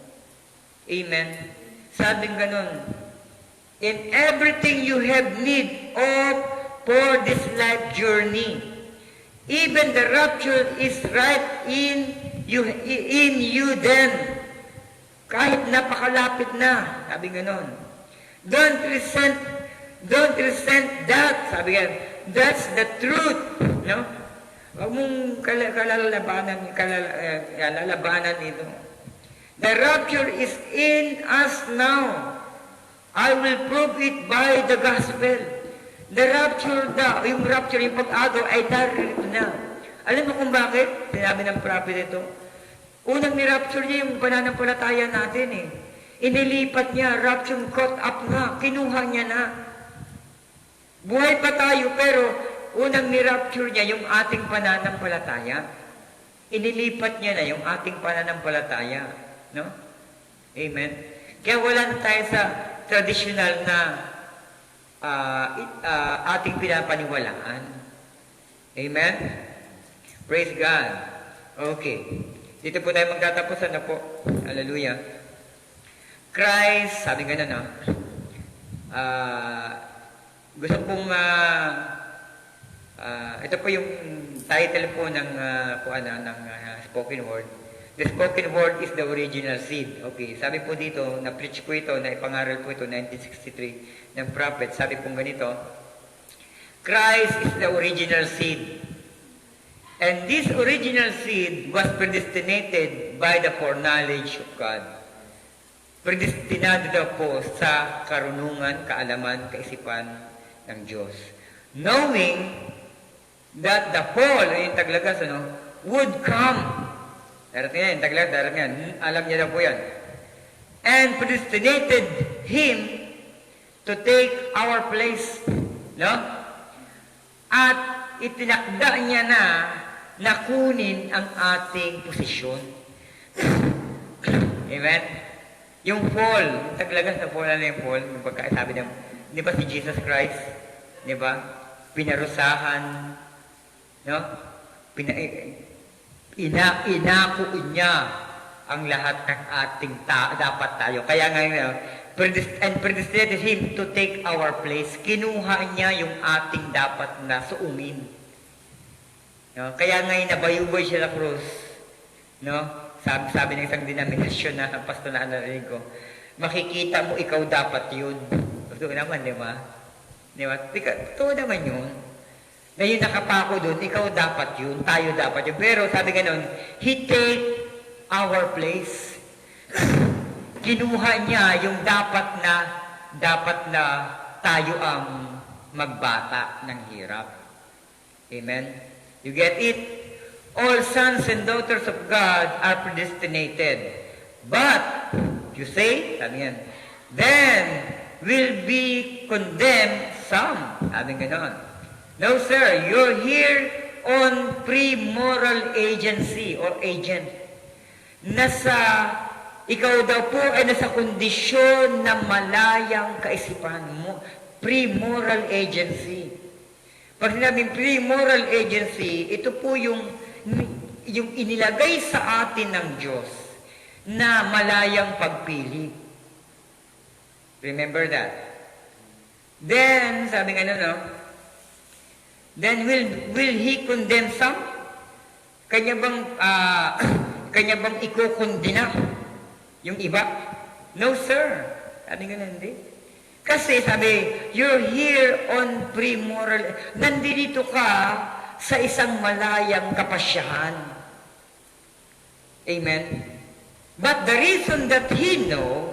Amen. Sabing ganun, in everything you have need of for this life journey, even the rapture is right in you then. Kahit napakalapit na, sabi ganun. Don't resent that, sabi ganun. That's the truth, no? Huwag mong kalalabanan ito. The rapture is in us now. I will prove it by the gospel. The rapture daw, yung rapture, yung pag-agaw ay narito na. Alam mo kung bakit? Sinabi ng prophet ito. Unang ni-rapture niya yung pananampalataya natin eh. Inilipat niya, rapture caught up nga, kinuha niya na. Buhay pa tayo, pero unang ni-rapture niya yung ating pananampalataya. Inilipat niya na yung ating pananampalataya. No? Amen? Kaya wala na tayo sa traditional na ating pinapaniwalaan. Amen? Praise God. Okay. Dito po tayo magtatapusan na po. Hallelujah. Christ, sabi ganun, no? Gusto pong, ito po yung title po ng, spoken word. The spoken word is the original seed. Okay, sabi po dito, na-preach po ito, na ipangaral po ito, 1963, ng prophet. Sabi po ganito, Christ is the original seed. And this original seed was predestinated by the foreknowledge of God. Predestinado daw po sa karunungan, kaalaman, kaisipan ng Diyos. Knowing that the fall, yung taglagas, would come. Darating yan, yung taglagas, darating yan. Alam niya daw po yan. And predestinated Him to take our place. No? At itinakda niya na kunin ang ating posisyon. Amen? Yung fall, taglagas na fall, yung fall, yung pagkasabi ng, di ba si Jesus Christ, di ba? Pinarusahan, no? Inako niya ang lahat ng ating dapat tayo. Kaya ngayon, and predestinated Him to take our place. Kinuha niya yung ating dapat na suungin. No? Kaya ngayon nabayubay siya sa krus. No? Sabi ng isang denominasyon na pastor na narinig ko, makikita mo ikaw dapat yun. Totoo naman, di ba? Di ba? Totoo naman yun. Na yung nakapako doon, ikaw dapat yun, tayo dapat yun. Pero sabi nga nun, He take our place. Kinuha niya yung dapat na tayo ang magbata ng hirap. Amen? You get it? All sons and daughters of God are predestinated. But, you say, sabi yan, then will be condemned some. Sabi ganon. No, sir, you're here on pre-moral agency or agent. Ikaw daw po ay nasa kondisyon na malayang kaisipan mo. Pre-moral agency. Pag sinabing pre-moral agency, ito po yung inilagay sa atin ng Diyos na malayang pagpili. Remember that. Then, sabi nga no? Then will He condemn some? Kanya bang ikukundina yung iba? No, sir. Sabi nga hindi. Kasi sabi, you're here on pre-moral. Nandito ka sa isang malayang kapasyahan. Amen? But the reason that He know,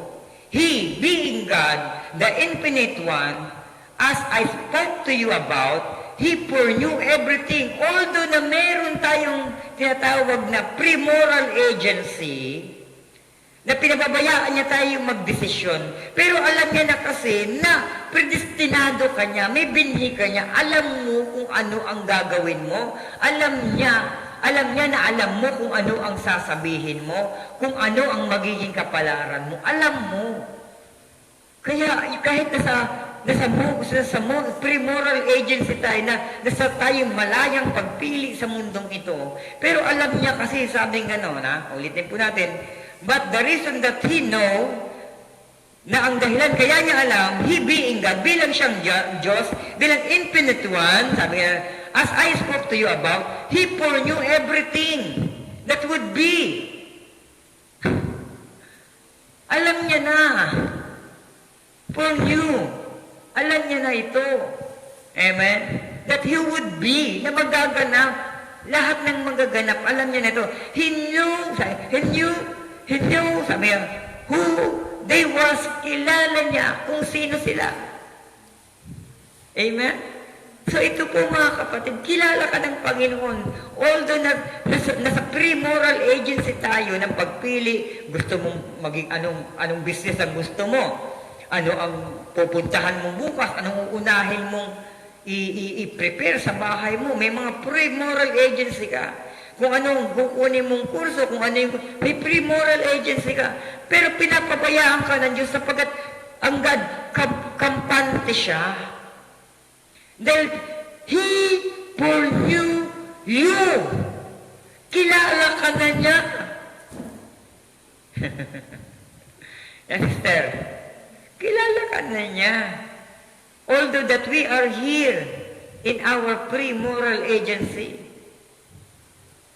He being God, the Infinite One, as I spoke to you about, He foreknew everything. Although na meron tayong tinatawag na pre-moral agency, na pinababayaan niya tayo magdesisyon. Pero alam niya na kasi na predestinado ka niya, may binhi ka niya, alam mo kung ano ang gagawin mo, alam niya na alam mo kung ano ang sasabihin mo, kung ano ang magiging kapalaran mo, alam mo. Kaya kahit nasa pre-moral agency tayo, nasa tayong malayang pagpili sa mundong ito, pero alam niya kasi, sabi nga ulitin po natin, but the reason that He know, na ang dahilan, kaya niya alam, He being God, bilang siyang Diyos, bilang Infinite One, sabi niya, as I spoke to you about, He foreknew everything that would be. Alam niya na. Foreknew. Alam niya na ito. Amen? That He would be, na magaganap. Lahat ng magaganap, alam niya na ito. He knew, sabi niya, who they was, kilala niya kung sino sila. Amen? So ito po mga kapatid, kilala ka ng Panginoon. Although nasa pre-moral agency tayo ng pagpili, gusto mong maging anong business ang gusto mo, ano ang pupuntahan mo bukas, anong uunahin mong i-prepare sa bahay mo. May mga pre-moral agency ka. Kung anong kukunin mong kurso, kung ano yung, may pre-moral agency ka. Pero pinapabayaan ka ng Diyos sapagkat ang God, kampante siya. Dahil He foreknew you. Kilala ka na niya. Esther, kilala ka na niya. Although that we are here in our pre-moral agency,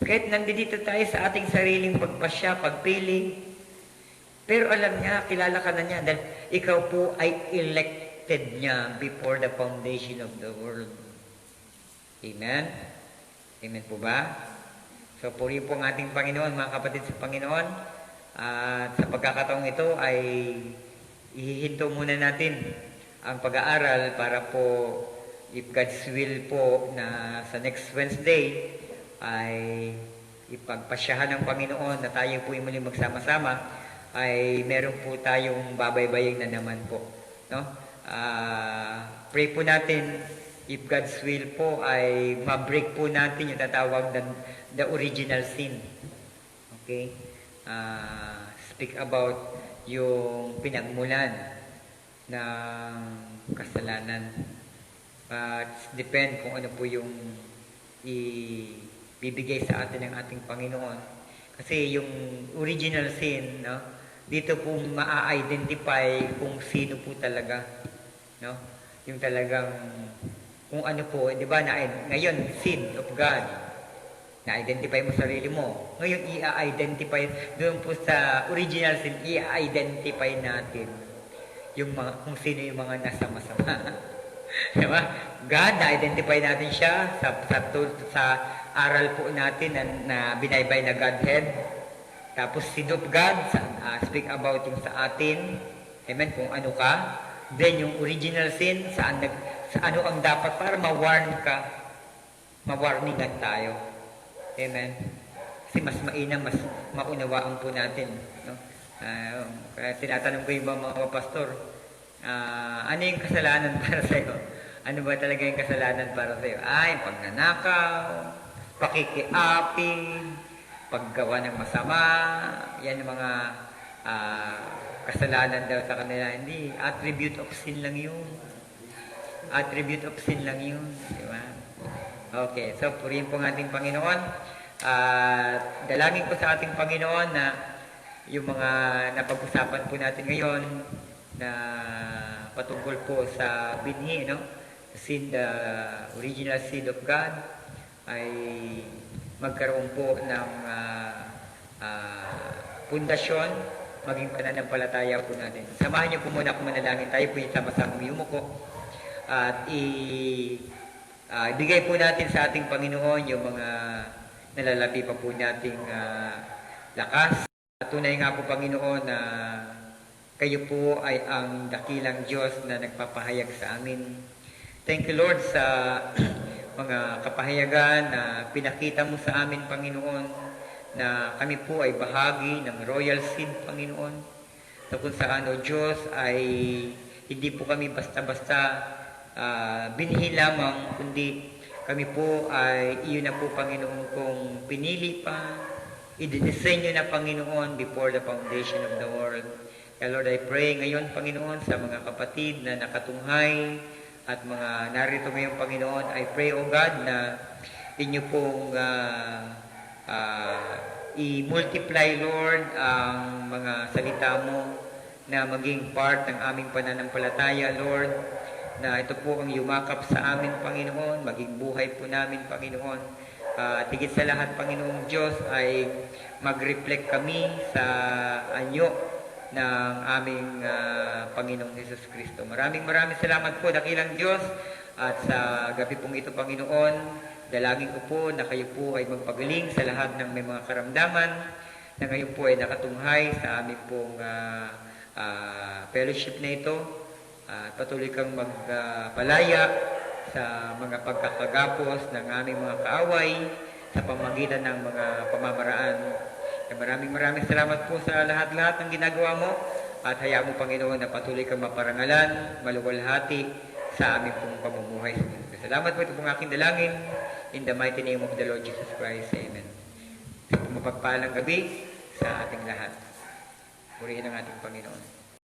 kahit nandito tayo sa ating sariling pagpasya, pagpili, pero alam niya, kilala ka na niya dahil ikaw po ay elected niya before the foundation of the world. Amen? Amen po ba? So, puri po ang ating Panginoon, mga kapatid sa Panginoon. At sa pagkakataong ito ay ihihinto muna natin ang pag-aaral para po, if God's will po, na sa next Wednesday ay ipagpasyahan ng Panginoon na tayo po ay muli magsama-sama, ay meron po tayong babaybaying na naman po. No? Pray po natin, if God's will po, ay ma-break po natin yung tatawag na the original sin. Okay? Speak about yung pinagmulan ng kasalanan. Depend kung ano po yung ibibigay sa atin ng ating Panginoon. Kasi yung original sin, no? Dito po maa-identify kung sino po talaga, no? Yung talagang kung ano po, di ba, ngayon, sin of God, na-identify mo sarili mo. Ngayon, i-identify, doon po sa original sin, i-identify natin yung mga, kung sino yung mga nasa masama. Di ba? God, na-identify natin siya sa aral po natin na binaybay na Godhead. Tapos, sin of God, speak about yung sa atin. Amen? Kung ano ka. Then, yung original sin, sa ano ang dapat para ma-warn ka. Ma-warningan tayo. Amen? Kasi mas mainam, mas maunawaan po natin. No? Kaya tinatanong ko yung mga pastor, ano yung kasalanan para sa'yo? Ano ba talaga yung kasalanan para sa'yo? Yung pagnanakaw, pakikiapi, paggawa ng masama, yan ang mga kasalanan daw sa kanila. Hindi, attribute of sin lang yun. Attribute of sin lang yun. Di ba? Okay, so purihin po ng ating Panginoon. Dalangin ko sa ating Panginoon na yung mga napag-usapan po natin ngayon na patungkol po sa binhi, no? Sin, the original sin of God, ay magkaroon po ng pundasyon, maging pananampalataya po natin. Samahan niyo po muna kung manalangin. Tayo po yung sama-sama yumuko. At ibigay po natin sa ating Panginoon yung mga nalalapi pa po nating lakas. At tunay nga po, Panginoon, na kayo po ay ang dakilang Diyos na nagpapahayag sa amin. Thank you, Lord, sa mga kapahayagan na pinakita mo sa amin, Panginoon, na kami po ay bahagi ng royal seed, Panginoon. Na kung saan, O Diyos, ay hindi po kami basta-basta binhi lamang, kundi kami po ay iyon na po, Panginoon, kung pinili pa, i-design na, Panginoon, before the foundation of the world. Kaya Lord, I pray ngayon, Panginoon, sa mga kapatid na nakatunghay at mga narito ngayong Panginoon, I pray, O God, na inyo pong i-multiply, Lord, ang mga salita mo na maging part ng aming pananampalataya, Lord, na ito po ang yumakap sa amin, Panginoon, maging buhay po namin, Panginoon. Tigit sa lahat, Panginoong Diyos, ay mag-reflect kami sa anyo ng aming Panginoong Hesus Kristo. Maraming salamat po, dakilang Diyos, at sa gabi pong ito, Panginoon, dalangin ko po na kayo po ay magpagaling sa lahat ng may mga karamdaman, na ngayon po ay nakatunghay sa aming pong fellowship na ito. At patuloy kang magpalaya sa mga pagkakagapos ng aming mga kaaway sa pamagitan ng mga pamamaraan. Maraming salamat po sa lahat-lahat ng ginagawa mo at hayaan mo, Panginoon, na patuloy kang maparangalan, maluwalhati sa aming pong pamumuhay. Salamat po, ito pong aking dalangin. In the mighty name of the Lord Jesus Christ. Amen. Mapagpalang gabi sa ating lahat. Purihin ang ating Panginoon.